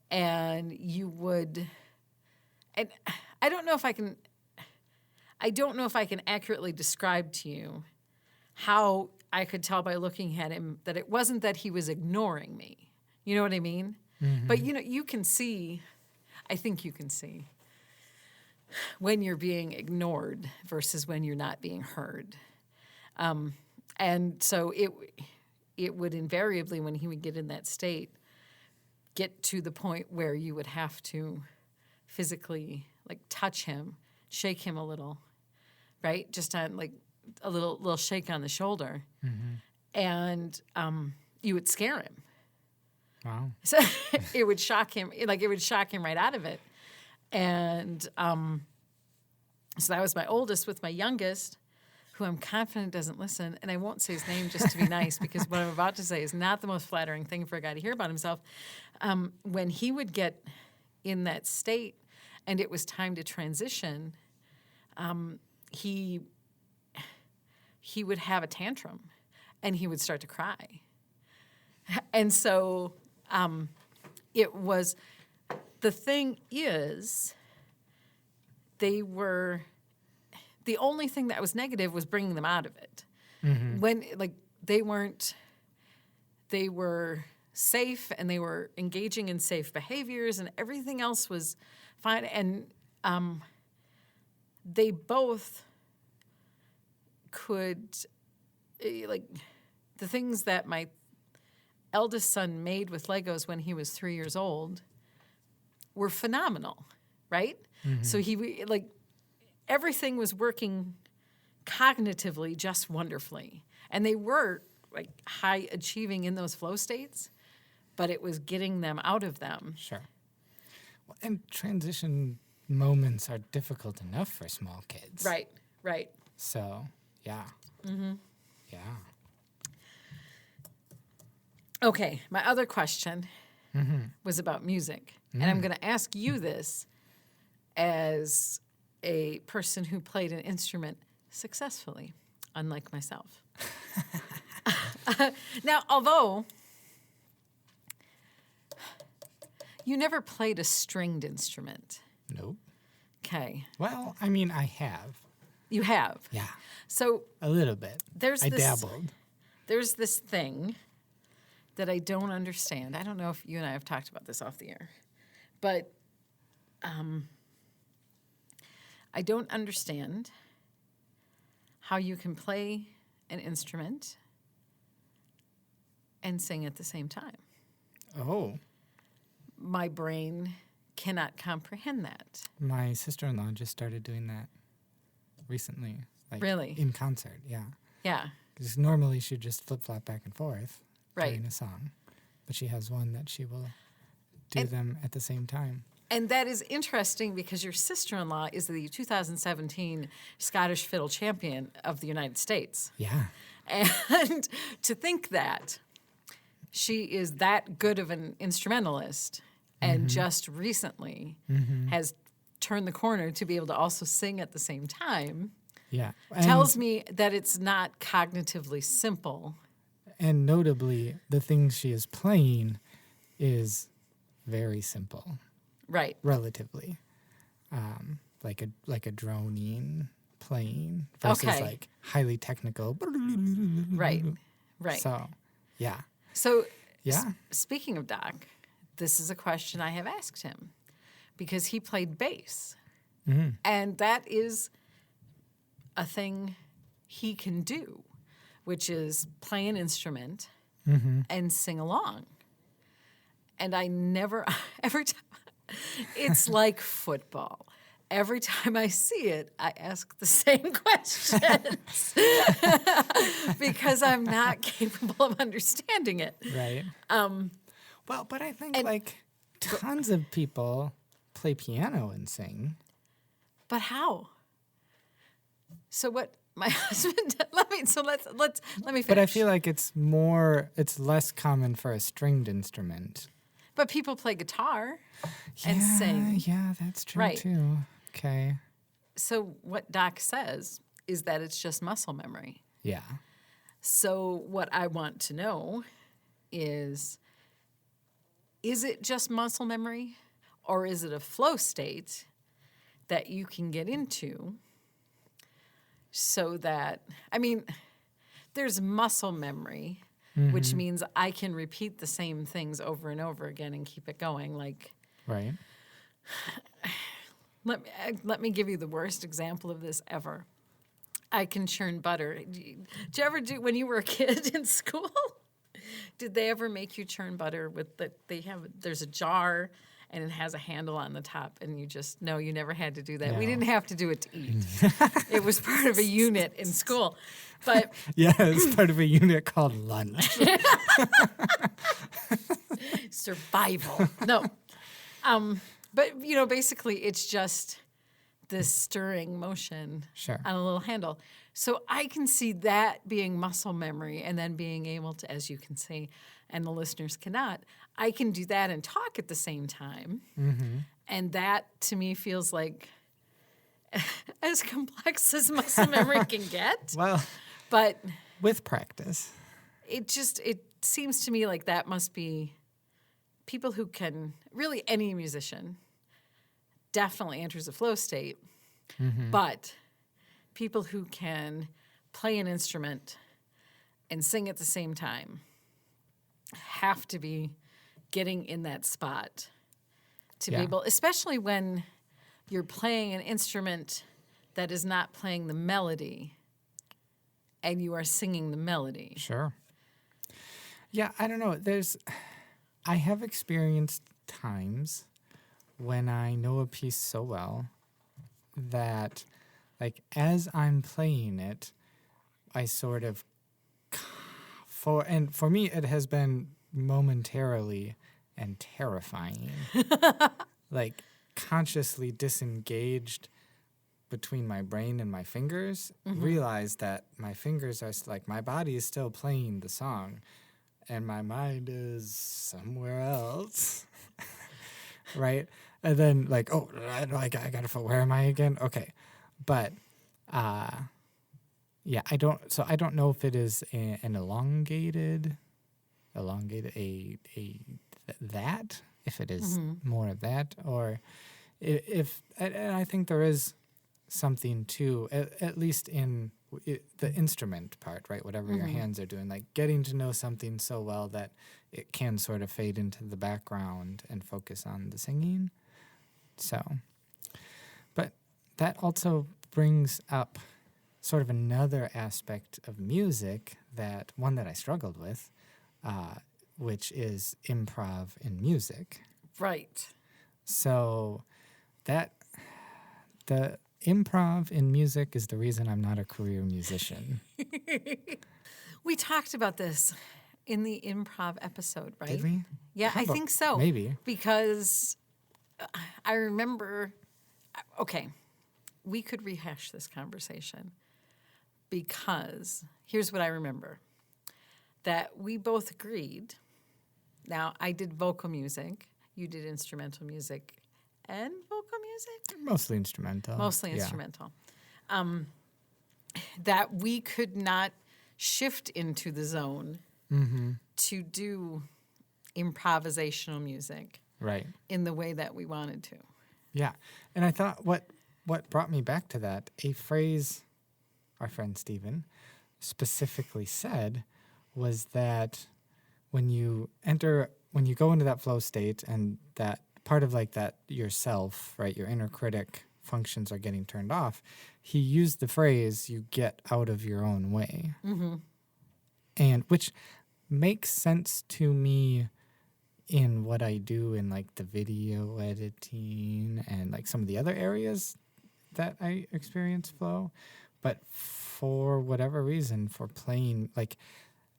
And you would, and I don't know if I can accurately describe to you how I could tell by looking at him that it wasn't that he was ignoring me. You know what I mean? But you can see, I think you can see when you're being ignored versus when you're not being heard. And so it would invariably, when he would get in that state, get to the point where you would have to physically like touch him, shake him a little, right? Just on like a little shake on the shoulder. And you would scare him. Wow. So it would shock him, like it would shock him right out of it. And so that was my oldest. With my youngest, who I'm confident doesn't listen, and I won't say his name just to be nice because what I'm about to say is not the most flattering thing for a guy to hear about himself. When he would get in that state and it was time to transition, he would have a tantrum and he would start to cry. And so it was, the thing is, the only thing that was negative was bringing them out of it. When, like, they were safe and they were engaging in safe behaviors and everything else was fine. And they both could, like, the things that my eldest son made with Legos when he was 3 years old were phenomenal, right? So he, like, everything was working cognitively just wonderfully. And they were, like, high achieving in those flow states, but it was getting them out of them. Sure. Well, and transition moments are difficult enough for small kids. Right, right. So, yeah. Yeah. Okay, my other question was about music. And I'm going to ask you this as a person who played an instrument successfully, unlike myself. Now, although you never played a stringed instrument. Nope. Okay. Well, I mean, I have. You have. Yeah. So A little bit. I dabbled. There's this thing that I don't understand. I don't know if you and I have talked about this off the air, but I don't understand how you can play an instrument and sing at the same time. Oh. My brain cannot comprehend that. My sister-in-law just started doing that recently. Like, Really? In concert, yeah. Yeah. Because normally she'd just flip-flop back and forth Right. during a song. But she has one that she will do them at the same time. And that is interesting because your sister-in-law is the 2017 Scottish Fiddle Champion of the United States. Yeah. And to think that she is that good of an instrumentalist and just recently has turned the corner to be able to also sing at the same time Yeah. tells me that it's not cognitively simple. And notably, the things she is playing is very simple, Right. relatively. Like a droning playing versus Okay. like highly technical. Right. Right. So, yeah. So, Yeah. speaking of Doc, this is a question I have asked him because he played bass. And that is a thing he can do, which is play an instrument and sing along. And I never, every time, it's like football. Every time I see it, I ask the same questions because I'm not capable of understanding it. Right. Well, but I think like tons of people play piano and sing. But how? So what my husband let me finish. But I feel like it's less common for a stringed instrument. But people play guitar and sing. Yeah, that's true Right. too. Okay. So what Doc says is that it's just muscle memory. Yeah. So what I want to know is it just muscle memory, or is it a flow state that you can get into so that, I mean, there's muscle memory, which means I can repeat the same things over and over again and keep it going. Like, Right. let me give you the worst example of this ever. I can churn butter. Did you ever do, when you were a kid in school, did they ever make you churn butter with there's a jar and it has a handle on the top, and no, you never had to do that. We No. didn't have to do it to eat. It was part of a unit in school. But Yeah, it's part of a unit called lunch. survival. No. But, basically it's just this stirring motion Sure. on a little handle. So I can see that being muscle memory, and then being able to, as you can see, and the listeners cannot, I can do that and talk at the same time. And that to me feels like as complex as muscle memory can get. Well, But with practice. it seems to me like that must be people who can, really any musician definitely enters a flow state, but people who can play an instrument and sing at the same time have to be getting in that spot to be Yeah. able, especially when you're playing an instrument that is not playing the melody and you are singing the melody. Sure. Yeah, I don't know. I have experienced times when I know a piece so well that, like, as I'm playing it, I sort of, for me, it has been momentarily and terrifying, like, consciously disengaged between my brain and my fingers, realize that my fingers are like, my body is still playing the song and my mind is somewhere else. Right? And then like, oh, I gotta where am I again? Okay. But yeah, I don't know if it is an elongated that, if it is more of that, or if and I think there is something too, at least in the instrument part, right? Whatever your hands are doing, like getting to know something so well that it can sort of fade into the background and focus on the singing. So, but that also brings up sort of another aspect of music, that one that I struggled with, which is improv in music. Right. So that the improv in music is the reason I'm not a career musician. We talked about this in the improv episode, right? Did we? Yeah, I think so. Maybe. Because I remember, okay, we could rehash this conversation, because here's what I remember. That we both agreed. Now, I did vocal music, you did instrumental music and vocal music? Mostly instrumental. Mostly Yeah. instrumental. That we could not shift into the zone to do improvisational music Right. in the way that we wanted to. Yeah. And I thought what brought me back to that, a phrase our friend Stephen specifically said, was that when you go into that flow state, and that part of like that yourself, right, your inner critic functions are getting turned off, he used the phrase, you get out of your own way. And which makes sense to me in what I do in like the video editing and like some of the other areas that I experience flow. But for whatever reason, for playing, like,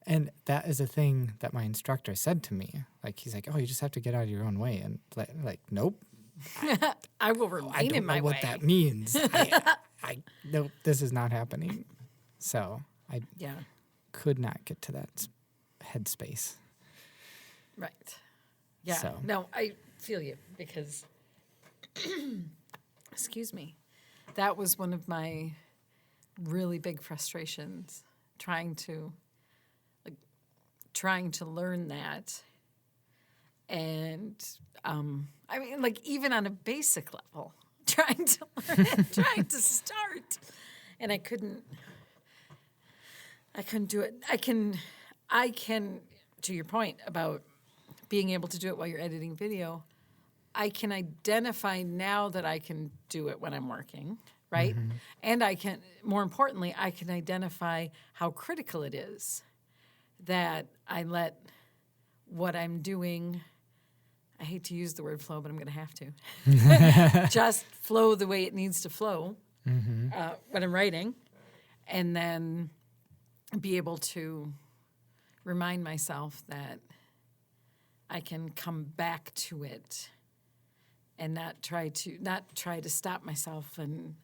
and that is a thing that my instructor said to me. Like, he's like, oh, you just have to get out of your own way. And like nope. I will remain I don't in my know what way. that means. No, this is not happening. So I Yeah, could not get to that headspace. right. Yeah, So. no, I feel you, because, excuse me, that was one of my really big frustrations trying to learn that. And I mean, like, even on a basic level, trying to learn it, trying to start. And I couldn't do it. I can, to your point about being able to do it while you're editing video, I can identify now that I can do it when I'm working, right? Mm-hmm. And I can, more importantly, I can identify how critical it is that I let what I'm doing, I hate to use the word flow, but I'm going to have to, just flow the way it needs to flow when I'm writing, and then be able to remind myself that I can come back to it and not try to stop myself and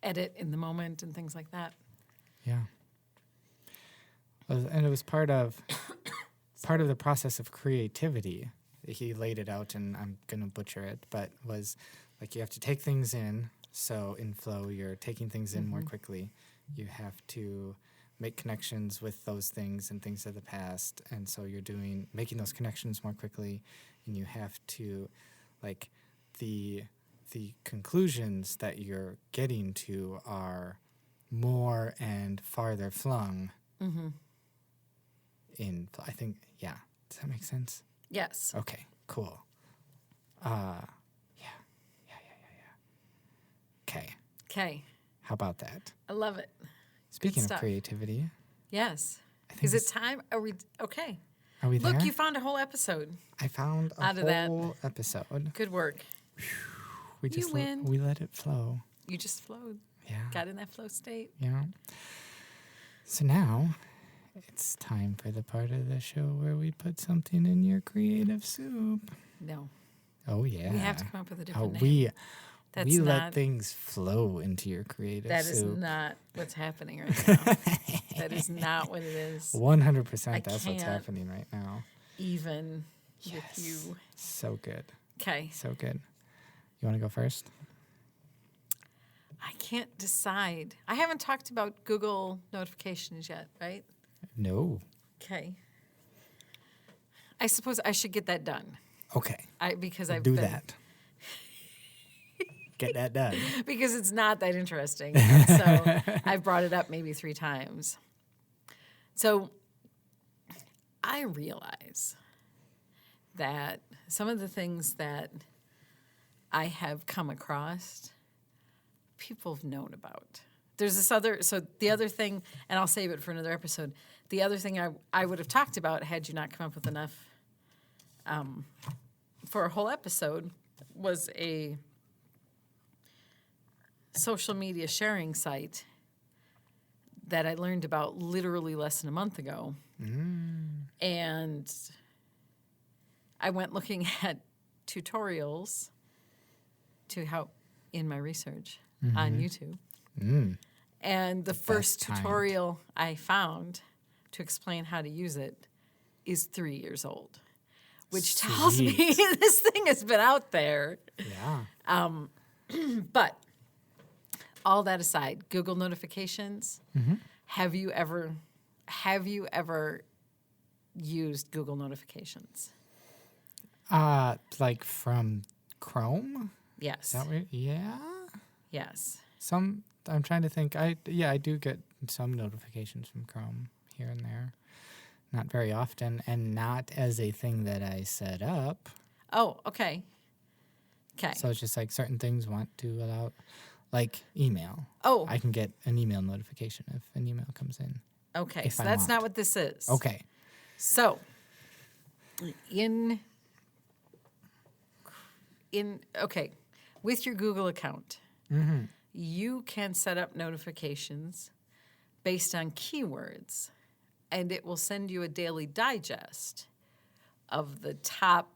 edit in the moment and things like that. Yeah. Well, and it was part of the process of creativity. He laid it out, and I'm gonna butcher it, but was like you have to take things in. So in flow, you're taking things in more quickly. You have to make connections with those things and things of the past, and so you're making those connections more quickly, and you have to, like, the conclusions that you're getting to are more and farther flung. In, I think, yeah. Does that make sense? Yes. Okay, cool. Yeah. Okay. Okay. How about that? I love it. Speaking of stuff. creativity, Yes. I think Is it time? Are we okay? Are we there? Look, you found a whole episode. I found a out of that. whole episode. Good work. We just You win. we let it flow. You just flowed. Yeah. Got in that flow state. Yeah. So now it's time for the part of the show where we put something in your creative soup. No. Oh yeah. We have to come up with a Oh, different name. That's we let not- things flow into your creative That is soup. not what's happening right now. That is not what it is. 100%. I That's what's can't. happening right now. Even Yes. with you. So good. Okay. So good. You want to go first? I can't decide. I haven't talked about Google notifications yet, right? No. Okay. I suppose I should get that done. Okay. Because I've Do been, that. Get that done. because it's not that interesting. And so I've brought it up maybe 3 times. So I realize that some of the things that I have come across, people have known about. There's this the other thing, and I'll save it for another episode. The other thing I would have talked about had you not come up with enough for a whole episode was a social media sharing site that I learned about literally less than a month ago. And I went looking at tutorials to help in my research on YouTube. And the first kind. tutorial I found to explain how to use it is 3 years old, which tells me Sweet. this thing has been out there. Yeah. But all that aside, Google notifications. Have you ever used Google notifications? Like from Chrome? Yes. Is that weird? Yeah. Yes. I'm trying to think. I do get some notifications from Chrome here and there. Not very often, and not as a thing that I set up. Oh, okay. Okay. So it's just like certain things want to allow, like email. Oh, I can get an email notification if an email comes in. okay. if So I that's want. not what this is. Okay. So, with your Google account, you can set up notifications based on keywords, and it will send you a daily digest of the top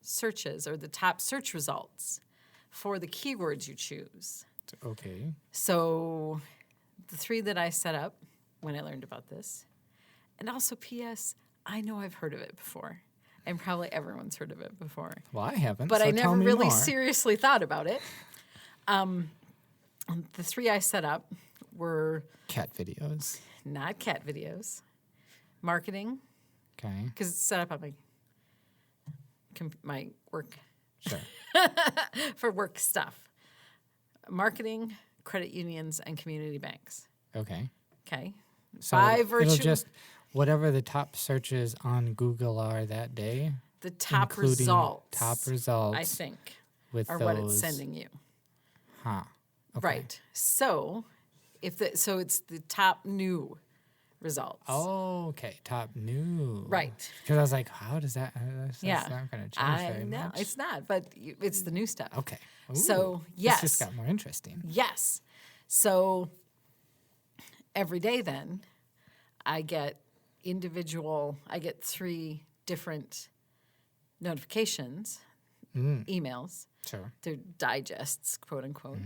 searches or the top search results for the keywords you choose. Okay. So the 3 that I set up when I learned about this, and also P.S., I know I've heard of it before, and probably everyone's heard of it before, Well, I haven't. but so I tell never me really more. seriously thought about it. The 3 I set up were Cat videos. not cat videos. Marketing, Okay. because it's set up on my work Sure. for work stuff. Marketing, credit unions, and community banks. Okay. Okay. So By it'll virtue, just whatever the top searches on Google are that day, the top including results, top results, I think, with are those. what it's sending you. Huh. Okay. Right. So, so it's the top new results. Oh, okay. Top new. Right. Because I was like, how does that? That's Yeah. not going to change I very know much. it's not, but it's the new stuff. Okay. Ooh, So, this yes. just got more interesting. Yes. So every day then I get 3 different notifications, emails. Sure. They're digests, quote unquote,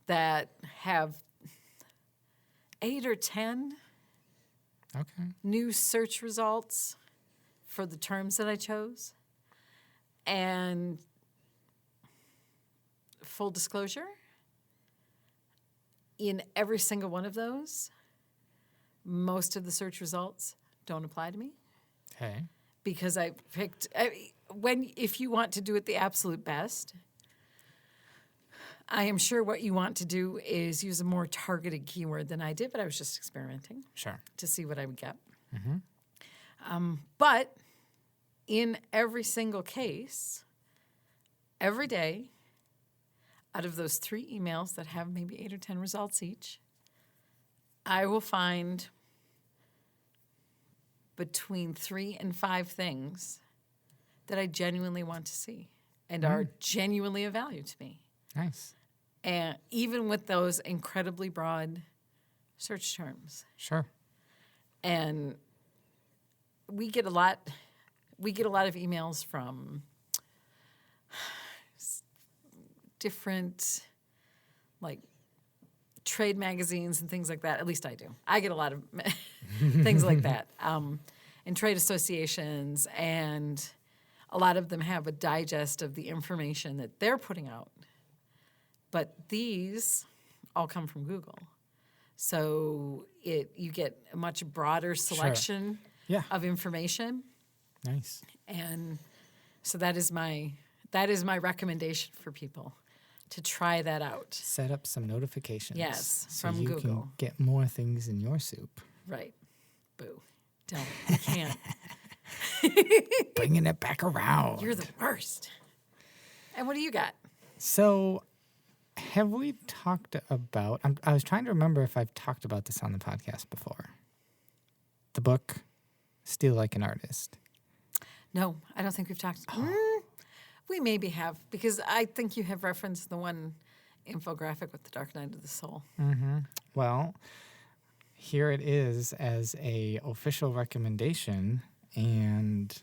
that have 8 or 10 Okay. new search results for the terms that I chose. And full disclosure, in every single one of those, most of the search results don't apply to me Okay. because I picked, if you want to do it the absolute best, I am sure what you want to do is use a more targeted keyword than I did, but I was just experimenting Sure. to see what I would get. But in every single case, every day, out of those 3 emails that have maybe 8 or 10 results each, I will find between 3 and 5 things that I genuinely want to see and are genuinely of value to me. Nice. And even with those incredibly broad search terms. Sure. And we get a lot of emails from different like trade magazines and things like that. At least I do. I get a lot of things like that. And trade associations, and a lot of them have a digest of the information that they're putting out. But these all come from Google. So you get a much broader selection Yeah. of information. Nice. And so that is my recommendation for people to try that out. Set up some notifications. Yes, so from you Google. can get more things in your soup. Right. Boo. Don't. You can't. Bringing it back around. You're the worst. And what do you got? So, have we talked about? I was trying to remember if I've talked about this on the podcast before. The book, Steal Like an Artist. No, I don't think we've talked. We maybe have, because I think you have referenced the one infographic with the Dark Night of the Soul. Well, here it is as a official recommendation, and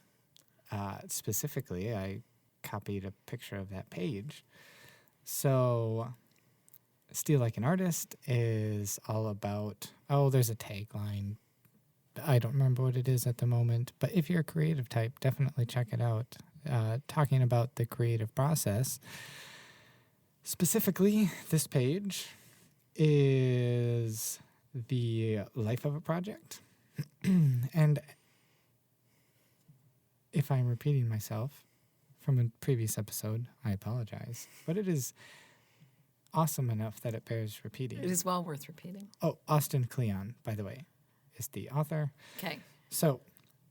specifically, I copied a picture of that page. So, Steal Like an Artist is all about, there's a tagline. I don't remember what it is at the moment, but if you're a creative type, definitely check it out. Talking about the creative process. Specifically, this page is the life of a project. And if I'm repeating myself from a previous episode, I apologize. But it is awesome enough that it bears repeating. It is well worth repeating. Oh, Austin Kleon, by the way, is the author. Okay. So,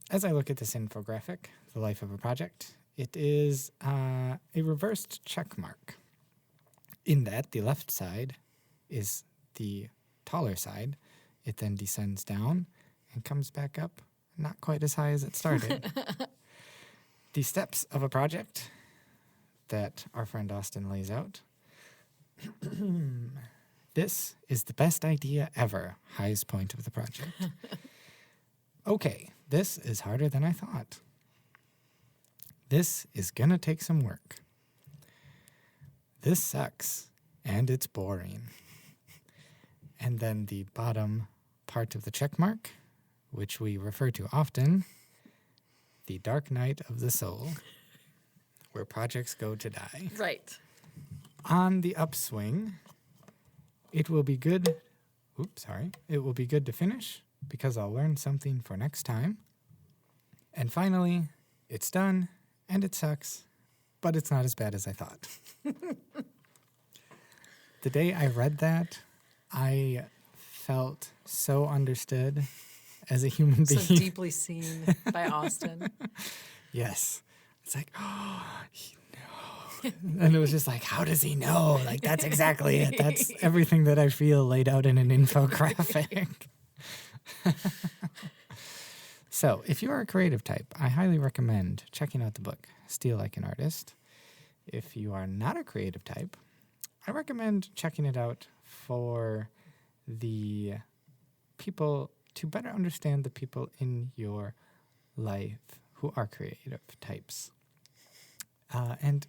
as I look at this infographic, the life of a project, it is a reversed check mark. In that, the left side is the taller side. It then descends down and comes back up, not quite as high as it started. The steps of a project that our friend Austin lays out. This is the best idea ever, highest point of the project. Okay, this is harder than I thought. This is gonna take some work. This sucks, and it's boring. And then the bottom part of the check mark, which we refer to often, the Dark Night of the Soul, where projects go to die. Right. On the upswing, it will be good. It will be good to finish, because I'll learn something for next time. And finally, it's done, and it sucks, but it's not as bad as I thought. The day I read that, I felt so understood as a human being. So deeply seen by Austin. Yes. It's like, oh, he knows. And it was just like, how does he know? Like, that's exactly it. That's everything that I feel laid out in an infographic. So, if you are a creative type, I highly recommend checking out the book, Steal Like an Artist. If you are not a creative type, I recommend checking it out for the people, to better understand the people in your life who are creative types. And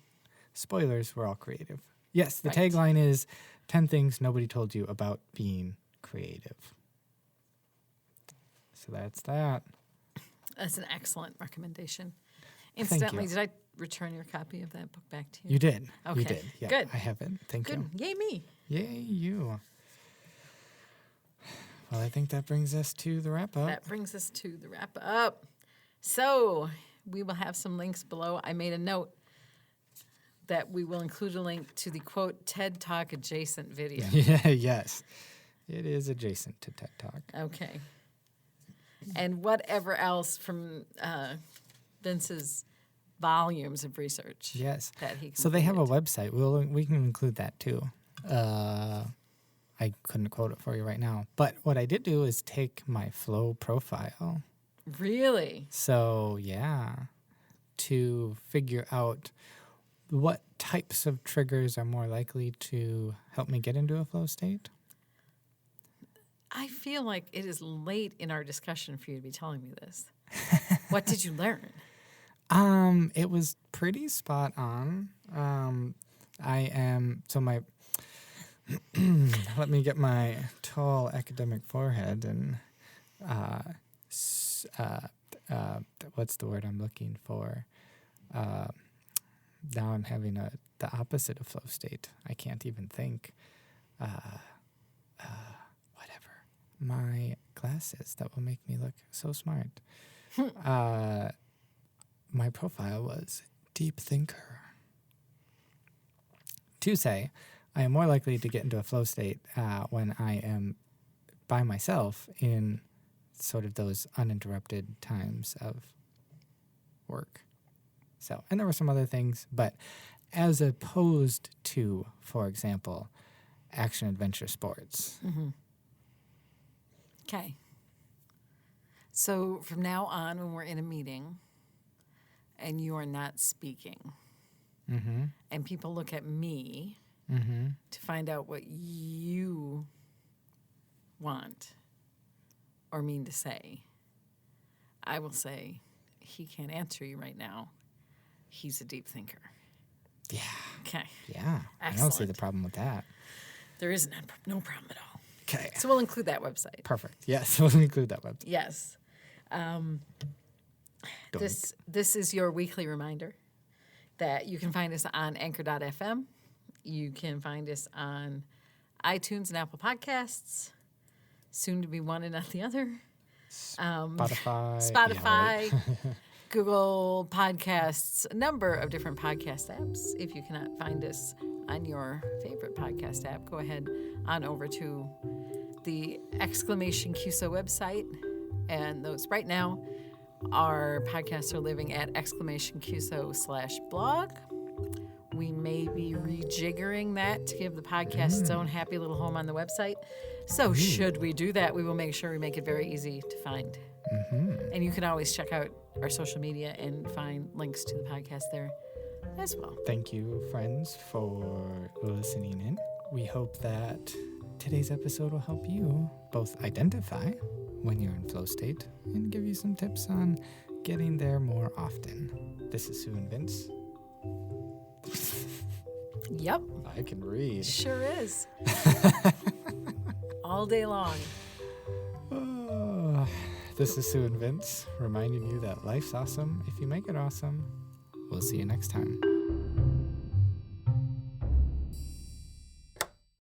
spoilers, we're all creative. Yes, the Right. tagline is 10 things nobody told you about being creative. So that's that. That's an excellent recommendation. Thank Incidentally, you. did I return your copy of that book back to you? You did. Okay, You did. Yeah, good. I have it. Thank Good. you. Yay me. Yay, you. Well, I think that brings us to the wrap up. That brings us to the wrap up. So we will have some links below. I made a note that we will include a link to the quote TED Talk adjacent video. Yeah, yes. It is adjacent to TED Talk. Okay. And whatever else from Vince's volumes of research. Yes. That he So they have a completed. website. We can include that too. I couldn't quote it for you right now. But what I did do is take my Flow profile. Really? So, yeah, to figure out what types of triggers are more likely to help me get into a flow state. I feel like it is late in our discussion for you to be telling me this. What did you learn? It was pretty spot on. My let me get my tall academic forehead and what's the word I'm looking for? Now I'm having the opposite of flow state. I can't even think. Whatever. My glasses that will make me look so smart. My profile was deep thinker. To say, I am more likely to get into a flow state when I am by myself in sort of those uninterrupted times of work. So, and there were some other things, but as opposed to, for example, action adventure sports. Okay. So from now on, when we're in a meeting and you are not speaking, and people look at me to find out what you want or mean to say, I will say, he can't answer you right now. He's a deep thinker. Yeah, Okay. yeah. I don't see the Excellent. problem with that. There is no problem at all. Okay. So we'll include that website. Perfect. Yes, we'll include that website. Yes. This is your weekly reminder that you can find us on anchor.fm. You can find us on iTunes and Apple Podcasts, soon to be one and not the other. Spotify. Spotify, Google Podcasts, a number of different podcast apps. If you cannot find us on your favorite podcast app, go ahead on over to the !QSO website. And those right now, our podcasts are living at !QSO/blog. We may be rejiggering that to give the podcast its own happy little home on the website. So should we do that, we will make sure we make it very easy to find. And you can always check out our social media and find links to the podcast there as well. Thank you, friends, for listening in. We hope that today's episode will help you both identify when you're in flow state and give you some tips on getting there more often. This is Sue and Vince. Yep, I can read. sure is. All day long. This is Sue and Vince reminding you that life's awesome if you make it awesome. We'll see you next time.